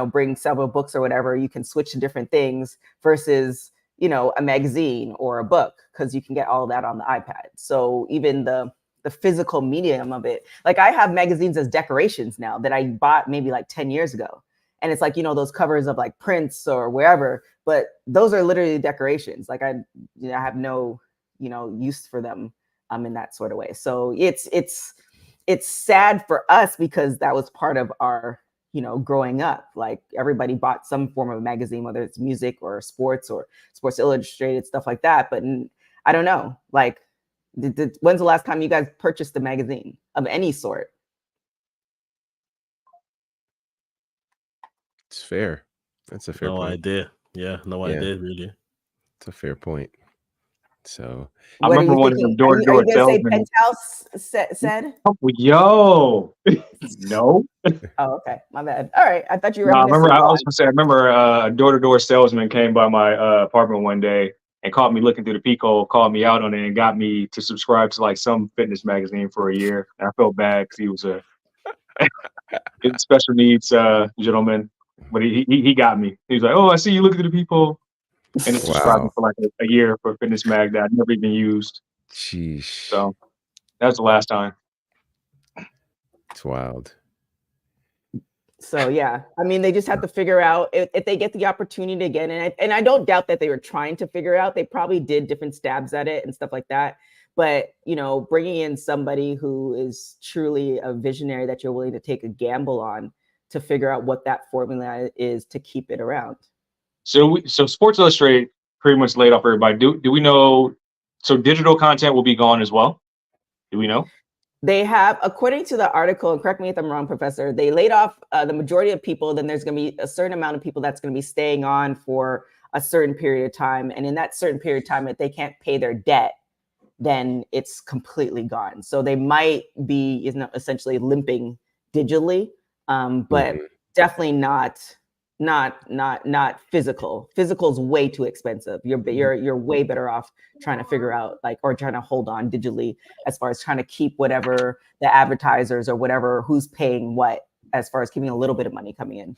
bring several books or whatever. You can switch to different things versus a magazine or a book, because you can get all that on the iPad. So even the physical medium of it, like I have magazines as decorations now that I bought maybe like 10 years ago. And it's like, those covers of like Prince or wherever, but those are literally decorations. Like I have no use for them in that sort of way. So it's sad for us because that was part of our growing up. Like everybody bought some form of a magazine, whether it's music or sports or Sports Illustrated, stuff like that. But I don't know, like when's the last time you guys purchased a magazine of any sort? It's fair. That's a fair No point. idea. Yeah, no idea, really. It's a fair point. So I remember one of them door-to-door Are you gonna say salesmen. Penthouse said? Oh, yo, no. Oh, okay, my bad. All right, I thought you were. No, I remember. I was reminiscing. gonna say. I remember a door-to-door salesman came by my apartment one day and caught me looking through the peephole, called me out on it, and got me to subscribe to like some fitness magazine for a year. And I felt bad because he was a special needs gentleman, but he got me. He was like, "Oh, I see you looking through the peephole," and he subscribed me for like a year for a fitness mag that I never even used. Sheesh. So that was the last time. It's wild. So yeah, I mean, they just have to figure out if they get the opportunity again, and I don't doubt that they were trying to figure out. They probably did different stabs at it and stuff like that. But bringing in somebody who is truly a visionary that you're willing to take a gamble on to figure out what that formula is to keep it around. So Sports Illustrated pretty much laid off everybody. Do we know? So digital content will be gone as well. Do we know? They have, according to the article, and correct me if I'm wrong, Professor, they laid off the majority of people. Then there's going to be a certain amount of people that's going to be staying on for a certain period of time. And in that certain period of time, if they can't pay their debt, then it's completely gone. So they might be essentially limping digitally, but definitely not physical. Physical is way too expensive. You're way better off trying to figure out or trying to hold on digitally as far as trying to keep whatever the advertisers or whatever who's paying what, as far as keeping a little bit of money coming in.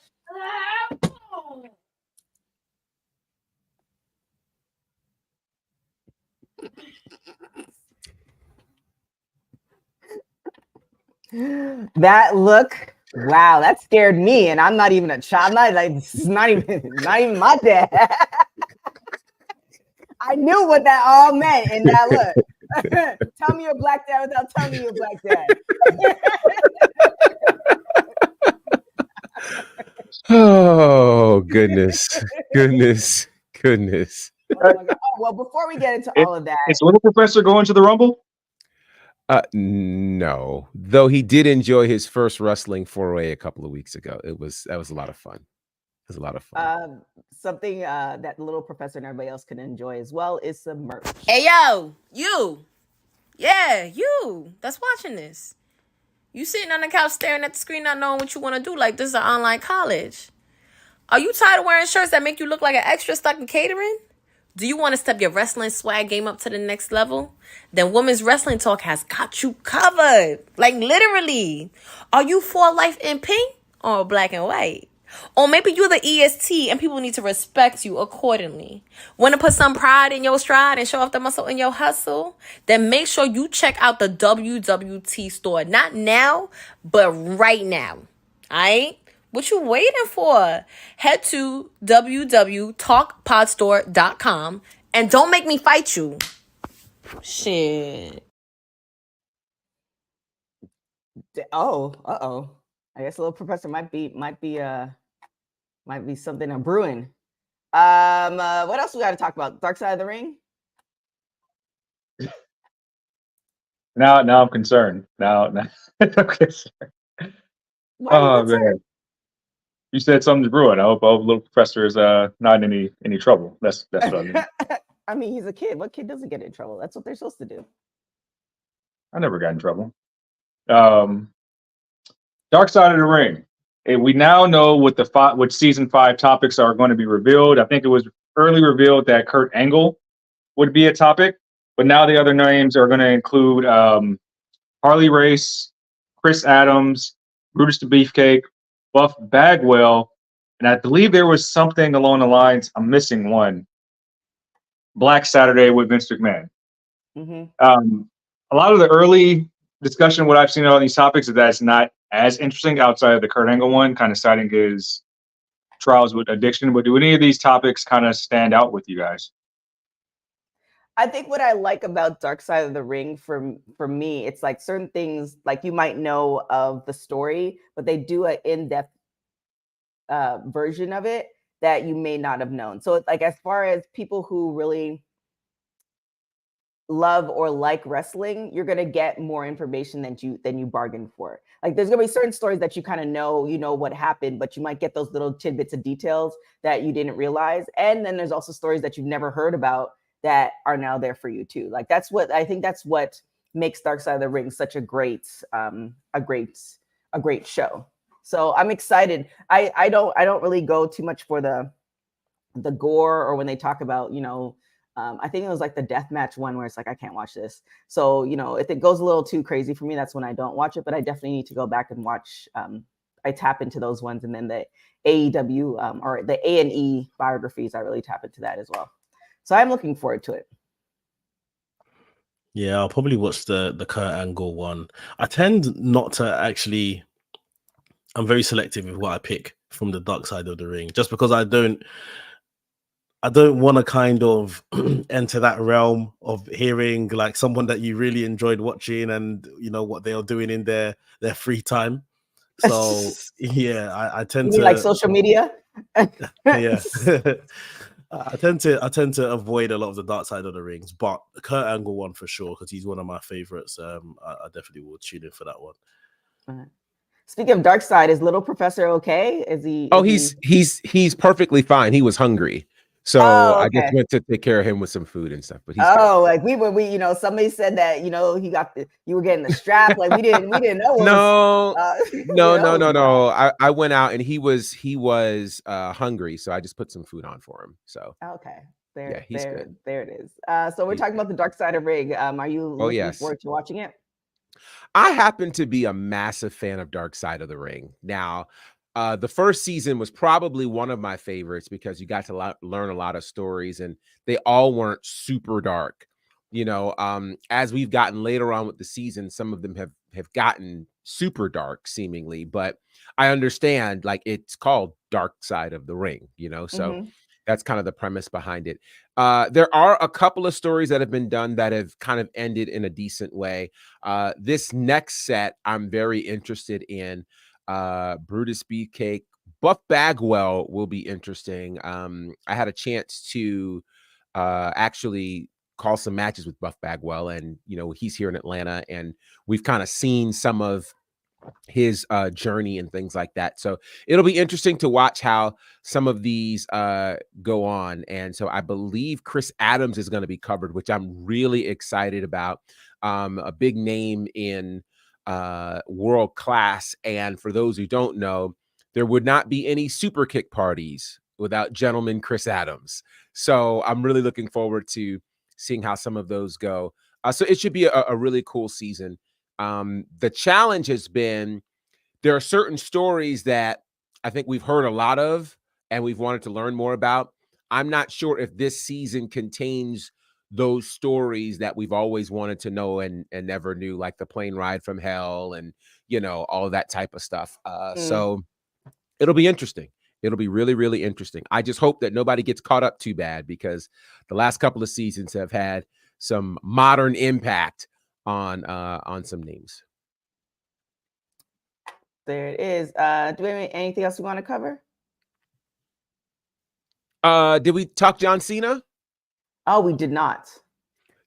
That look, wow, that scared me, and I'm not even a child. This is not even my dad. I knew what that all meant in that look. Tell me you're a black dad without telling me you're a black dad. Oh goodness. Oh my God. Oh, well, before we get into all of that, is Little Professor going to the Rumble? No, though he did enjoy his first wrestling foray a couple of weeks ago. That was a lot of fun. It was a lot of fun. Something that the Little Professor and everybody else can enjoy as well is some merch. Hey, yo, you. Yeah, you that's watching this. You sitting on the couch staring at the screen not knowing what you want to do like this is an online college. Are you tired of wearing shirts that make you look like an extra stuck in catering? Do you want to step your wrestling swag game up to the next level? Then Women's Wrestling Talk has got you covered. Like literally. Are you for life in pink or black and white? Or maybe you're the EST and people need to respect you accordingly. Want to put some pride in your stride and show off the muscle in your hustle? Then make sure you check out the WWT store. Not now, but right now. Alright? What you waiting for? Head to www.talkpodstore.com and don't make me fight you. Shit. Oh, I guess Little Professor might be something I'm brewing. What else we got to talk about? Dark Side of the Ring? Now I'm concerned. Now I'm concerned. Oh man. You said something's brewing. I hope Little Professor is not in any trouble. That's what I mean. I mean, he's a kid. What kid doesn't get in trouble? That's what they're supposed to do. I never got in trouble. Dark Side of the Ring. We now know what season 5 topics are going to be revealed. I think it was early revealed that Kurt Angle would be a topic, but now the other names are going to include Harley Race, Chris Adams, Brutus the Beefcake, Buff Bagwell, and I believe there was something along the lines, I'm missing one, Black Saturday with Vince McMahon. Mm-hmm. A lot of the early discussion, what I've seen on these topics, is that it's not as interesting outside of the Kurt Angle one, kind of citing his trials with addiction. But do any of these topics kind of stand out with you guys? I think what I like about Dark Side of the Ring for me, it's like certain things like you might know of the story, but they do an in-depth version of it that you may not have known. So like as far as people who really love or like wrestling, you're gonna get more information than you bargained for. Like there's gonna be certain stories that you kind of know, you know what happened, but you might get those little tidbits of details that you didn't realize. And then there's also stories that you've never heard about that are now there for you too. Like that's what I think that's what makes Dark Side of the Ring such a great show. So I'm excited. I don't really go too much for the gore or when they talk about, you know, I think it was like the death match one where it's like, I can't watch this. So, you know, if it goes a little too crazy for me, that's when I don't watch it, but I definitely need to go back and watch. I tap into those ones. And then the AEW or the A&E biographies, I really tap into that as well. So I'm looking forward to it. Yeah, I'll probably watch the Kurt Angle one. I tend not to actually. I'm very selective with what I pick from the Dark Side of the Ring, just because I don't want to kind of enter that realm of hearing like someone that you really enjoyed watching and you know what they are doing in their free time. So yeah, I tend to like social media. Yeah. I tend to avoid a lot of the Dark Side of the Rings, but the Kurt Angle one for sure, because he's one of my favorites. I definitely will tune in for that one. Speaking of Dark Side, is Little Professor okay? Is he? Oh, he's perfectly fine. He was hungry, so I just went to take care of him with some food and stuff. But he's good. Like we you know, somebody said that, you know, you were getting the strap. Like we didn't know. No. I went out and he was hungry, so I just put some food on for him. So okay, he's good. There it is. So we're talking about the Dark Side of Ring. Are you looking forward to watching it? I happen to be a massive fan of Dark Side of the Ring. Now, the first season was probably one of my favorites because you got to learn a lot of stories and they all weren't super dark. You know, as we've gotten later on with the season, some of them have gotten super dark seemingly, but I understand like it's called Dark Side of the Ring, you know, so that's kind of the premise behind it. There are a couple of stories that have been done that have kind of ended in a decent way. This next set I'm very interested in. Brutus Beefcake, Buff Bagwell will be interesting. I had a chance to actually call some matches with Buff Bagwell, and you know he's here in Atlanta, and we've kind of seen some of his journey and things like that. So it'll be interesting to watch how some of these go on. And so I believe Chris Adams is going to be covered, which I'm really excited about. A big name in world class. And for those who don't know, there would not be any super kick parties without gentleman Chris Adams. So I'm really looking forward to seeing how some of those go. So it should be a really cool season. The challenge has been there are certain stories that I think we've heard a lot of and we've wanted to learn more about. I'm not sure if this season contains those stories that we've always wanted to know and never knew, like the plane ride from hell and, you know, all of that type of stuff. So it'll be interesting. It'll be really, really interesting. I just hope that nobody gets caught up too bad because the last couple of seasons have had some modern impact on some names. There it is. Do we have anything else we want to cover? Did we talk John Cena? Oh, we did not.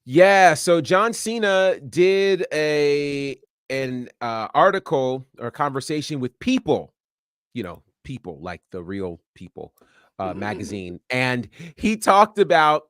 Yeah, so John Cena did an article or conversation with People, you know, People like the real People magazine, and he talked about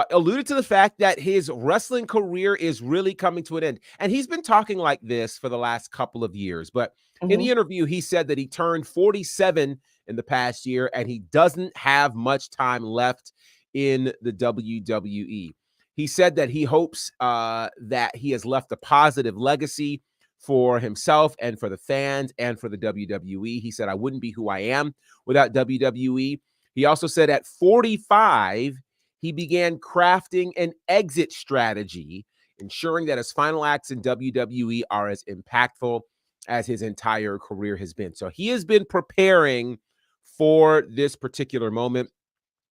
alluded to the fact that his wrestling career is really coming to an end. And he's been talking like this for the last couple of years. But in the interview, he said that he turned 47 in the past year and he doesn't have much time left in the WWE. He said that he hopes that he has left a positive legacy for himself and for the fans and for the WWE. He said, I wouldn't be who I am without WWE. He also said at 45, he began crafting an exit strategy, ensuring that his final acts in WWE are as impactful as his entire career has been. So he has been preparing for this particular moment.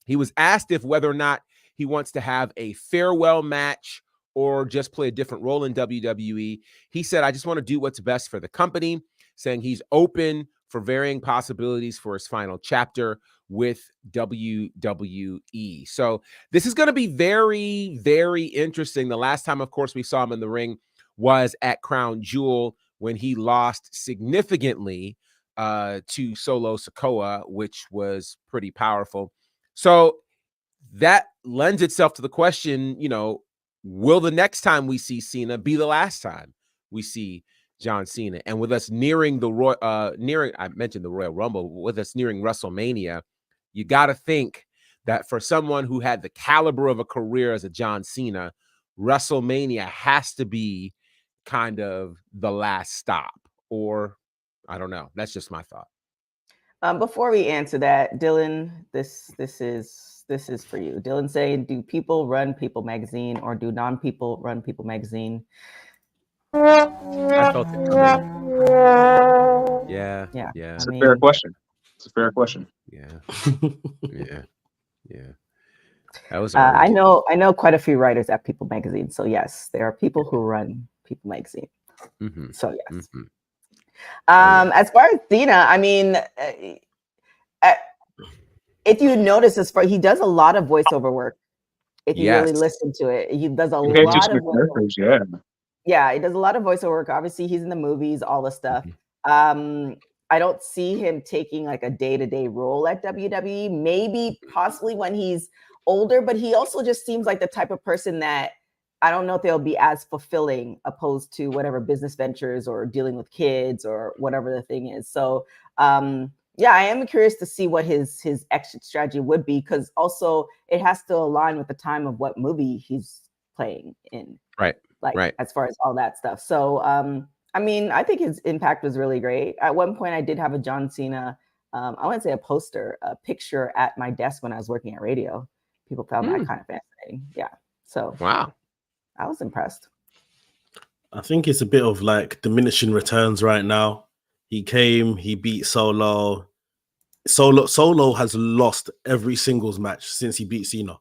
He was asked if whether or not he wants to have a farewell match or just play a different role in WWE. He said, I just want to do what's best for the company, saying he's open for varying possibilities for his final chapter with WWE. So this is going to be very, very interesting. The last time, of course, we saw him in the ring was at Crown Jewel when he lost significantly to Solo Sikoa, which was pretty powerful. So that lends itself to the question, will the next time we see Cena be the last time we see John Cena? And with us nearing I mentioned the Royal Rumble, with us nearing WrestleMania, you got to think that for someone who had the caliber of a career as a John Cena, WrestleMania has to be kind of the last stop, or I don't know. That's just my thought. Before we answer that, Dylan, this is for you. Dylan saying, do people run People Magazine or do non-people run People Magazine? I felt it coming. Yeah. It's a fair question. It's a fair question. Yeah. Yeah. That was I know quite a few writers at People Magazine. So yes, there are people who run People Magazine. Mm-hmm. So yes. Mm-hmm. As far as Cena, I mean, if you notice, he does a lot of voiceover work. If you really listen to it, he does a lot of voiceover. Yeah, he does a lot of voiceover work. Obviously, he's in the movies, all the stuff. I don't see him taking like a day-to-day role at WWE. Maybe possibly when he's older, but he also just seems like the type of person that I don't know if they'll be as fulfilling opposed to whatever business ventures or dealing with kids or whatever the thing is. So yeah, I am curious to see what his exit strategy would be, because also it has to align with the time of what movie he's playing in. Right. Like as far as all that stuff. So I mean, I think his impact was really great. At one point I did have a John Cena, I wouldn't say a picture at my desk when I was working at radio. People found that kind of fascinating. Yeah. So wow. I was impressed. I think it's a bit of like diminishing returns right now. He came, he beat Solo. Solo has lost every singles match since he beat Cena.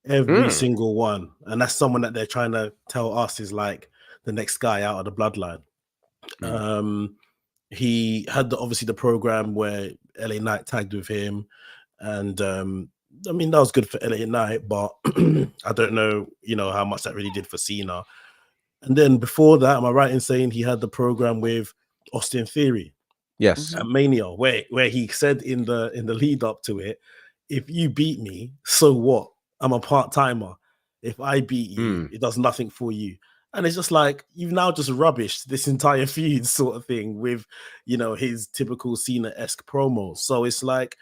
Every single one. And that's someone that they're trying to tell us is like the next guy out of the bloodline. He had obviously the program where LA Knight tagged with him. And I mean, that was good for LA Knight, but I don't know, how much that really did for Cena. And then before that, am I right in saying he had the program with Austin Theory? Yes. At Mania, where he said in the lead up to it, if you beat me, so what? I'm a part-timer. If I beat you, it does nothing for you. And it's just like, you've now just rubbished this entire feud sort of thing with, his typical Cena-esque promos. So it's like,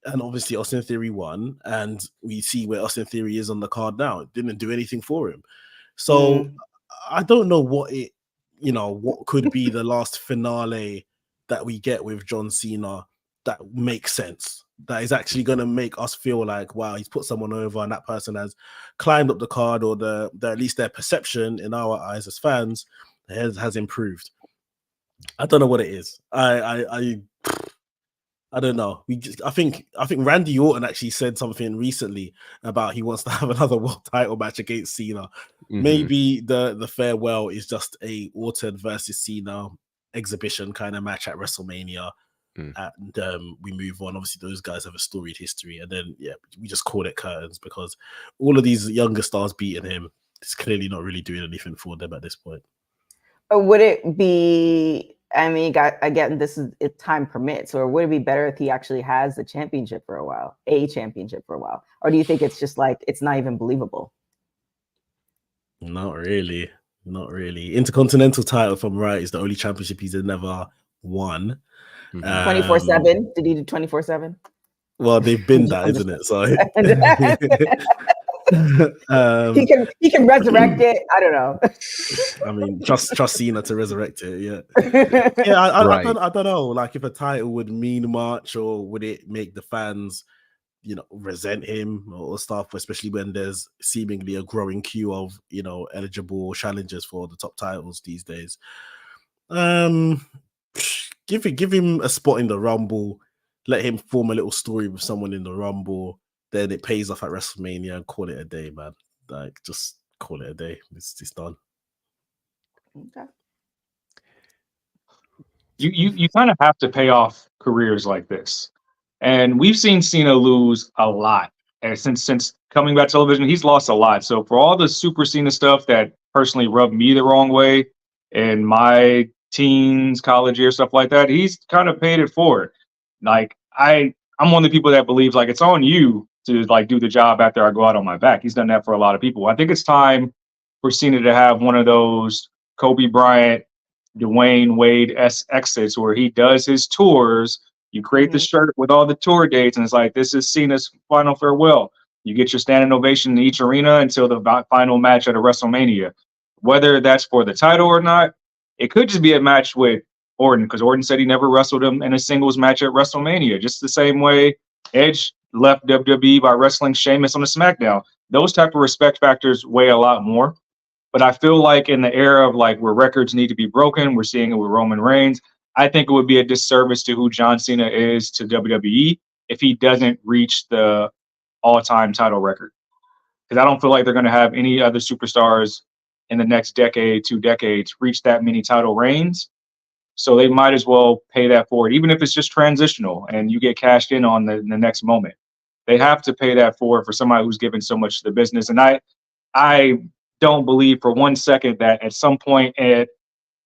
and obviously Austin Theory won, and we see where Austin Theory is on the card now. It didn't do anything for him. So I don't know what what could be the last finale that we get with John Cena that makes sense, that is actually going to make us feel like, wow, he's put someone over and that person has climbed up the card, or the at least their perception in our eyes as fans has improved. I don't know what it is. I don't know. I think Randy Orton actually said something recently about he wants to have another world title match against Cena. Maybe the farewell is just a Orton versus Cena exhibition kind of match at WrestleMania, and we move on. Obviously, those guys have a storied history, and then we just call it curtains, because all of these younger stars beating him is clearly not really doing anything for them at this point. Or would it be? I mean, again, this is if time permits, or would it be better if he actually has a championship for a while, or do you think it's just like it's not even believable? Not really. Intercontinental title, if I'm right, is the only championship he's never won. 24/7. Did he do 24/7? Well, they've been that, isn't it? So he can resurrect it. I don't know. I mean, trust Cena to resurrect it. Yeah. I don't know. Like, if a title would mean much, or would it make the fans, resent him or stuff, especially when there's seemingly a growing queue of, eligible challengers for the top titles these days. Give him a spot in the Rumble. Let him form a little story with someone in the Rumble. then it pays off at WrestleMania and call it a day, man. Like, just call it a day. It's done. Okay. You kind of have to pay off careers like this. And we've seen Cena lose a lot. And since coming back to television, he's lost a lot. So for all the Super Cena stuff that personally rubbed me the wrong way in my teens, college years, stuff like that, he's kind of paid it forward. Like I'm one of the people that believes like it's on you to like do the job after I go out on my back. He's done that for a lot of people. I think it's time for Cena to have one of those Kobe Bryant, Dwayne Wade exits where he does his tours. You create the shirt with all the tour dates, and it's like, this is Cena's final farewell. You get your standing ovation in each arena until the final match at a WrestleMania. Whether that's for the title or not, it could just be a match with Orton, because Orton said he never wrestled him in a singles match at WrestleMania, just the same way Edge left WWE by wrestling Sheamus on the SmackDown. Those type of respect factors weigh a lot more. But I feel like in the era of like where records need to be broken, we're seeing it with Roman Reigns. I think it would be a disservice to who John Cena is to WWE if he doesn't reach the all-time title record. Because I don't feel like they're going to have any other superstars in the next decade, 2 decades, reach that many title reigns. So they might as well pay that forward, even if it's just transitional and you get cashed in on the next moment. They have to pay that forward for somebody who's given so much to the business. And I don't believe for 1 second that at some point at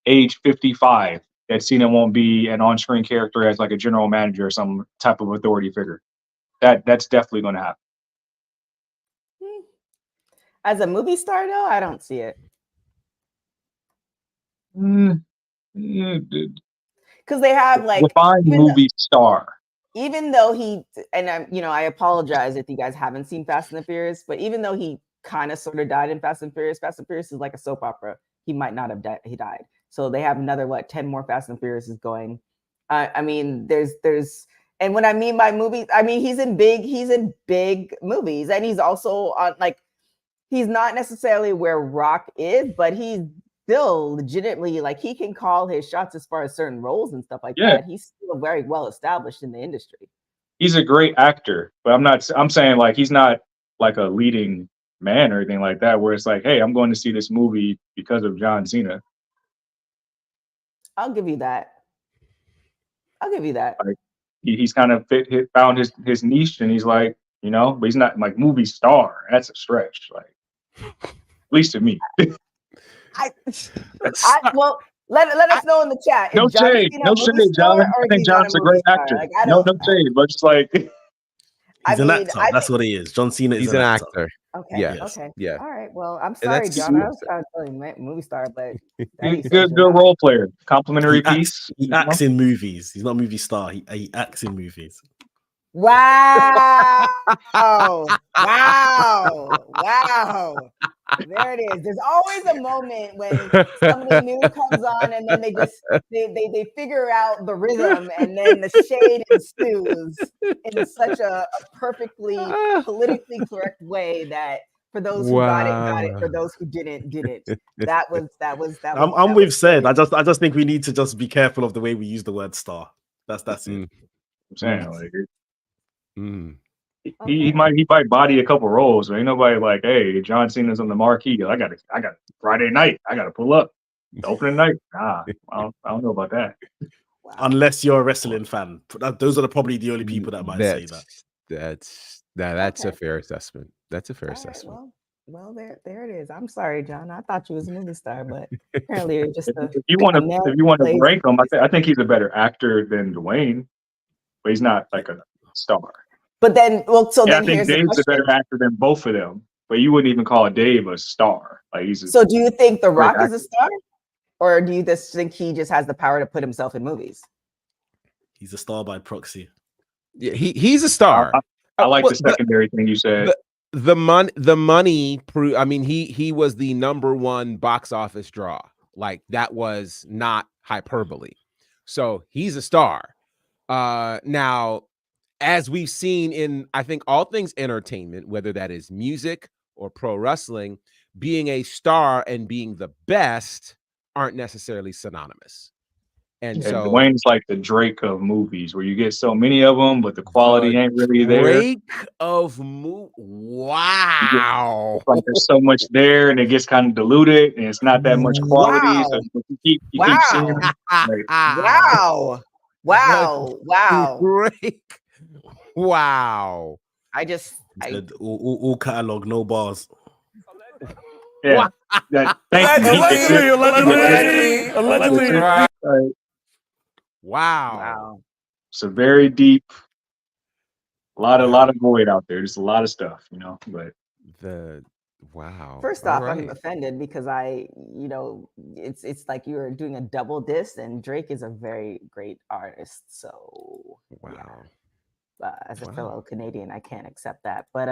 age 55 that Cena won't be an on-screen character as like a general manager or some type of authority figure. That's definitely going to happen. As a movie star, though, I don't see it. Because they have like defined movie star. Even though he, and I apologize if you guys haven't seen Fast and the Furious, but even though he kind of sort of died in Fast and Furious is like a soap opera. He might not have died. He died. So they have another 10 more Fast and Furious is going. I mean, there's, and what I mean by movies, I mean he's in big movies, and he's also on he's not necessarily where Rock is, but he's still legitimately he can call his shots as far as certain roles and stuff like that. He's still very well established in the industry. He's a great actor, but I'm saying he's not like a leading man or anything like that, where it's like, hey, I'm going to see this movie because of John Cena. I'll give you that. Like, he's kind of found his niche, and he's like, but he's not like movie star. That's a stretch, at least to me. Well, let us know in the chat. No shade, John. I think John's a great actor. No shade, but just he's an actor. That's what he is. John Cena is an actor. Okay. Yes. Okay. Yeah. All right. Well, I'm sorry, John. I was trying to tell you movie star, but he's good role player. Complimentary piece. He acts in movies. He's not a movie star. He acts in movies. Wow. Wow. There it is. There's always a moment when somebody new comes on, and then they figure out the rhythm, and then the shade ensues in such a perfectly politically correct way that for those who got it. For those who didn't. That was. I'm with Said. I just think we need to just be careful of the way we use the word star. That's it. I'm saying He might body a couple roles, but ain't nobody like, hey, John Cena's on the marquee. I got Friday night. I got to pull up. The opening night. I don't know about that. Wow. Unless you're a wrestling fan, those are probably the only people that might say that. That's a fair assessment. That's a fair assessment. Right, well, there it is. I'm sorry, John. I thought you was a movie star, but apparently you're just if you want to rank him, I think he's a better actor than Dwayne, but he's not like a star. But then, I think Dave's a better actor than both of them. But you wouldn't even call Dave a star. So, do you think The Rock is a star, or do you just think he just has the power to put himself in movies? He's a star by proxy. Yeah, he's a star. I like the secondary thing you said. The money. I mean, he was the #1 box office draw. Like, that was not hyperbole. So he's a star. Now, as we've seen in, I think, all things entertainment, whether that is music or pro wrestling, being a star and being the best aren't necessarily synonymous. And And so Dwayne's like the Drake of movies, where you get so many of them, but the quality ain't really there. Drake of wow. It's like there's so much there, and it gets kind of diluted, and it's not that much quality. So Wow. you keep seeing Wow. it. Like, Wow. Wow. Wow. Drake. Wow. I just Said all catalog, no bars. yeah. Thank you. Wow. wow. It's a very deep, a lot of void out there. There's a lot of stuff, but wow. First All off, I'm right. offended because it's like you're doing a double diss, and Drake is a very great artist. So Wow. as a Wow. fellow Canadian, I can't accept that. But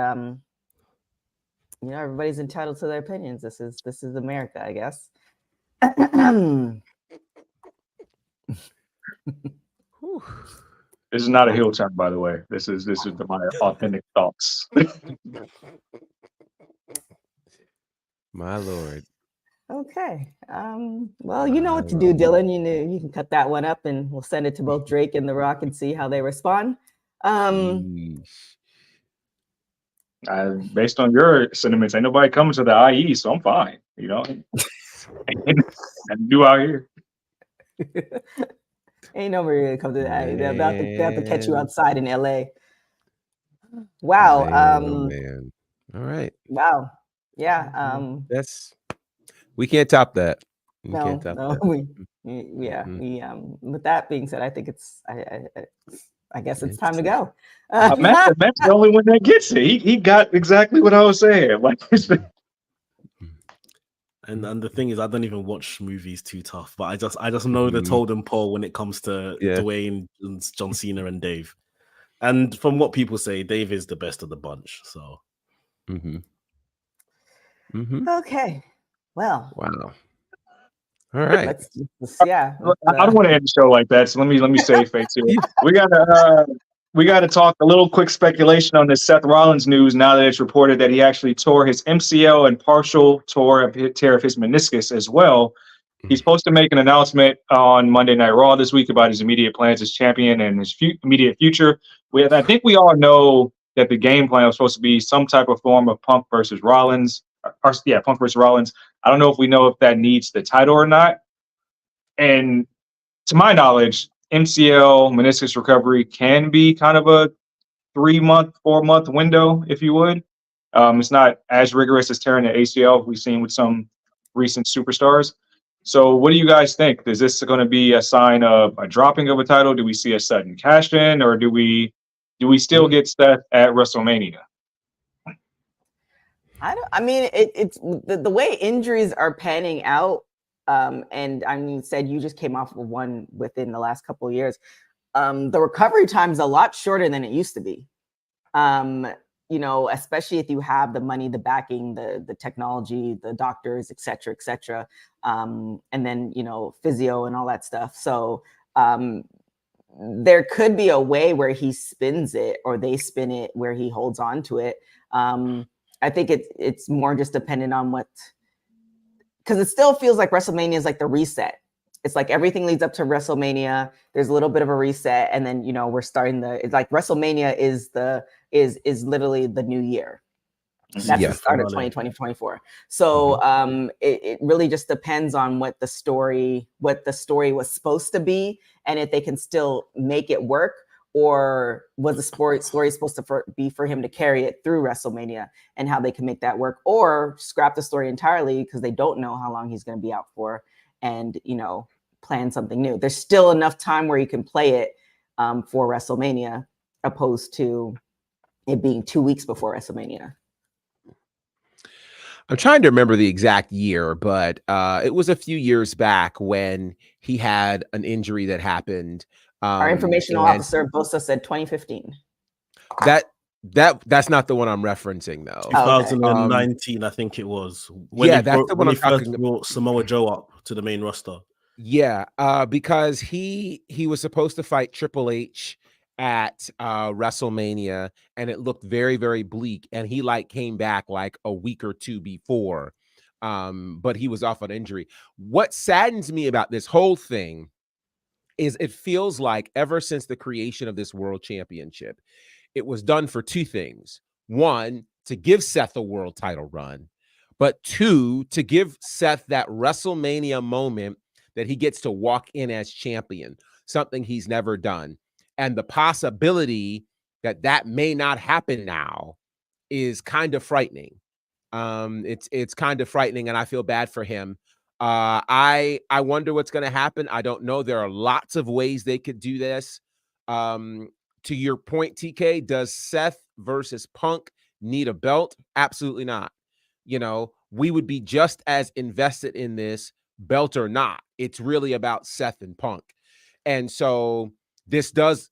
everybody's entitled to their opinions. This is America, I guess. this is not a heel turn, by the way. This is my authentic thoughts. My Lord. Okay. Well, you know what to do, Dylan. You can cut that one up, and we'll send it to both Drake and The Rock and see how they respond. Based on your sentiments, ain't nobody coming to the IE, so I'm fine. And do out here. Ain't nobody gonna come to that. They're about to catch you outside in LA. Wow. Man. All right. Wow. Yeah. We can't top that. We No. can't top that. With that being said, I think it's I guess it's time to go. Matt's the only one that gets it. He got exactly what I was saying. And the thing is, I don't even watch movies too tough, but I just know the totem pole when it comes to Dwayne, John Cena, and Dave. And from what people say, Dave is the best of the bunch. So, Okay. Well. Wow. All right. I don't want to end the show like that. So let me save face here. We gotta talk a little quick speculation on this Seth Rollins news now that it's reported that he actually tore his MCL and partial tear of his meniscus as well. He's supposed to make an announcement on Monday Night Raw this week about his immediate plans as champion and his immediate future. I think we all know that the game plan was supposed to be some type of form of Punk versus Rollins. Punk versus Rollins. I don't know if we know if that needs the title or not. And to my knowledge, MCL meniscus recovery can be kind of a 3-month, 4-month window, if you would. It's not as rigorous as tearing the ACL we've seen with some recent superstars. So what do you guys think? Is this going to be a sign of a dropping of a title? Do we see a sudden cash in, or do we still get Seth at WrestleMania? It's the way injuries are panning out. And I mean, said you just came off of one within the last couple of years. The recovery time is a lot shorter than it used to be. Especially if you have the money, the backing, the technology, the doctors, et cetera, and then, physio and all that stuff. So there could be a way where he spins it or they spin it where he holds on to it. I think it's more just dependent on because it still feels like WrestleMania is like the reset. It's like everything leads up to WrestleMania. There's a little bit of a reset, and then we're starting it's like WrestleMania is literally the new year. That's the start of 2024. So it really just depends on what the story was supposed to be, and if they can still make it work, or was the story supposed to be for him to carry it through WrestleMania, and how they can make that work, or scrap the story entirely because they don't know how long he's going to be out for, and plan something new. There's still enough time where you can play it for WrestleMania, opposed to it being 2 weeks before WrestleMania. I'm trying to remember the exact year, but it was a few years back when he had an injury that happened. Our informational officer Bosa said 2015. That's not the one I'm referencing, though. 2019, I think it was. That's the one I'm talking about. Brought Samoa Joe up to the main roster. Yeah, because he was supposed to fight Triple H at WrestleMania, and it looked very, very bleak. And he came back a week or two before, but he was off on injury. What saddens me about this whole thing is it feels like ever since the creation of this world championship, it was done for two things. One, to give Seth a world title run, but two, to give Seth that WrestleMania moment that he gets to walk in as champion, something he's never done. And the possibility that that may not happen now is kind of frightening. It's kind of frightening, and I feel bad for him. I wonder what's going to happen. I don't know. There are lots of ways they could do this. To your point, TK, does Seth versus Punk need a belt? Absolutely not. You know, we would be just as invested in this, belt or not. It's really about Seth and Punk. And so this does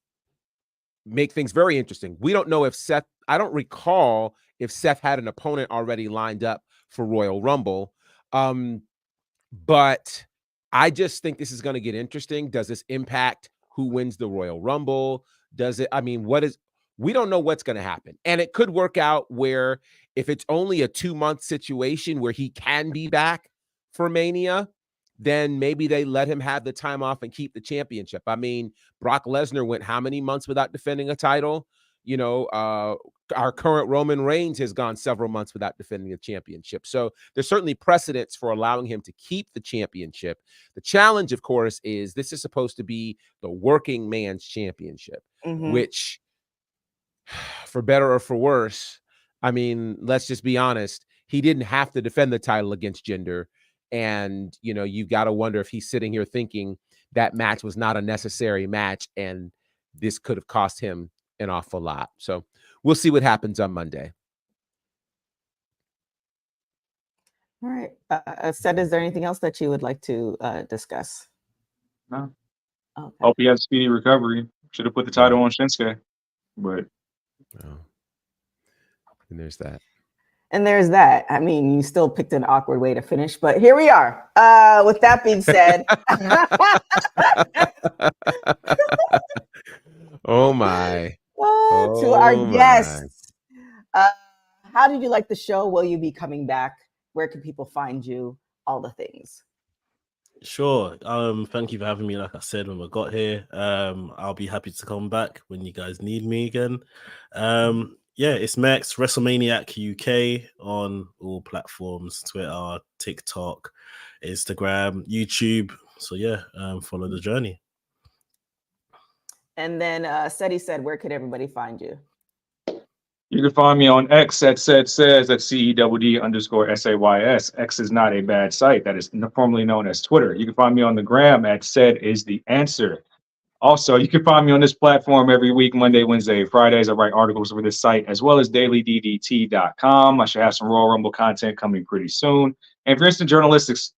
make things very interesting. We don't know if Seth, I don't recall if Seth had an opponent already lined up for Royal Rumble. But I just think this is going to get interesting. Does this impact who wins the Royal Rumble? Does it, I mean, we don't know what's going to happen. And it could work out where if it's only a 2-month situation where he can be back for Mania, then maybe they let him have the time off and keep the championship. I mean, Brock Lesnar went how many months without defending a title? You know, our current Roman Reigns has gone several months without defending a championship. So there's certainly precedence for allowing him to keep the championship. The challenge, of course, is this is supposed to be the working man's championship, which, for better or for worse, I mean, let's just be honest, he didn't have to defend the title against Jinder. And, you know, you've got to wonder if he's sitting here thinking that match was not a necessary match and this could have cost him an awful lot. So we'll see what happens on Monday. All right. Seth, is there anything else that you would like to discuss? No. Okay. Hope he has a speedy recovery. Should have put the title on Shinsuke. But and there's that. And there's that. I mean, you still picked an awkward way to finish, but here we are. With that being said. Oh my. To our guests. How did you like the show? Will you be coming back? Where can people find you? All the things. Sure. Thank you for having me. Like I said, when we got here, I'll be happy to come back when you guys need me again. Yeah, it's Max, WrestleManiac UK on all platforms, Twitter, TikTok, Instagram, YouTube. So yeah, follow the journey. And then Seti said, where could everybody find you? you can find me on X at says at CEWD_SAYS. X is not a bad site. That is formerly known as Twitter. You can find me on the gram at said is the answer. Also, you can find me on this platform every week, Monday, Wednesday, Fridays. I write articles for this site as well as dailyddt.com. I should have some Royal Rumble content coming pretty soon. And if you're interested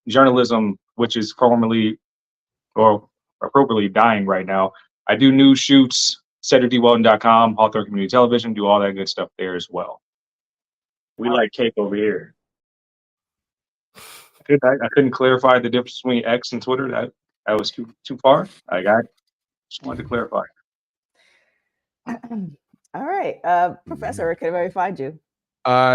in journalism, which is formerly or appropriately dying right now, I do news shoots, CedricDWeldon.com, Hawthorne Community Television, do all that good stuff there as well. We like cake over here. I couldn't clarify the difference between X and Twitter. That was too far. I just wanted to clarify. All right. Professor, where can everybody find you?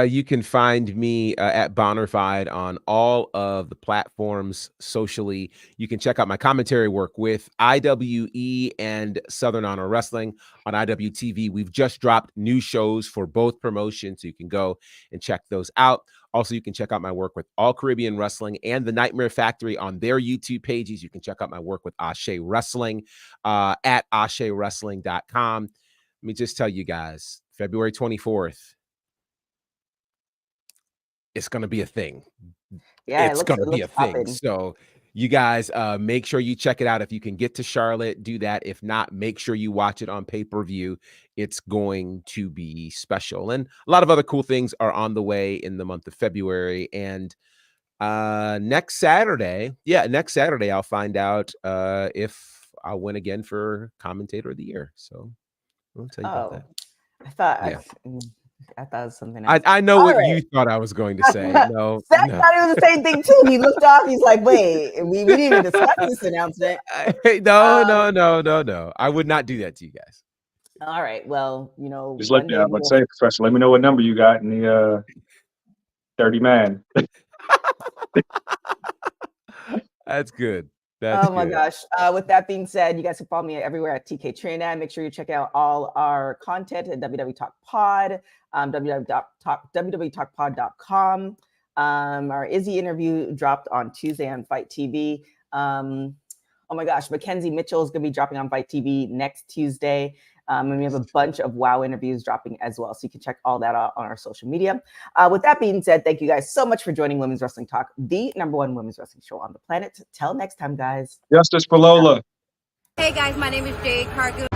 You can find me at Bonnerfied on all of the platforms socially. You can check out my commentary work with IWE and Southern Honor Wrestling on IWTV. We've just dropped new shows for both promotions, so you can go and check those out. Also, you can check out my work with All Caribbean Wrestling and the Nightmare Factory on their YouTube pages. You can check out my work with Ashe Wrestling at AsheWrestling.com. Let me just tell you guys, February 24th, it's going to be a thing. Yeah, it's going to be a thing. poppin'. So you guys make sure you check it out. If you can get to Charlotte, do that. If not, make sure you watch it on pay-per-view. It's going to be special. And a lot of other cool things are on the way in the month of February. And next Saturday, I'll find out if I'll win again for Commentator of the Year. So I'll tell you about that. I thought I thought it was something else. I know what you thought I was going to say. No, Seth thought it was the same thing too. He looked off. He's like, "Wait, we didn't even discuss this announcement." No. I would not do that to you guys. All right. Well, just let me. I would say, Professor, let me know what number you got in the 30 man. That's good. That's Oh my good. gosh. With that being said, you guys can follow me everywhere at TK Trinidad. Make sure you check out all our content at WW Talk Pod, www.talkpod.com. Our Izzy interview dropped on Tuesday on Fight TV. Oh my gosh, Mackenzie Mitchell is going to be dropping on Fight TV next Tuesday. And we have a bunch of WoW interviews dropping as well. So you can check all that out on our social media. With that being said, thank you guys so much for joining Women's Wrestling Talk, the #1 women's wrestling show on the planet. Till next time, guys. Justice for Lola. Hey guys, my name is Jade Cargo.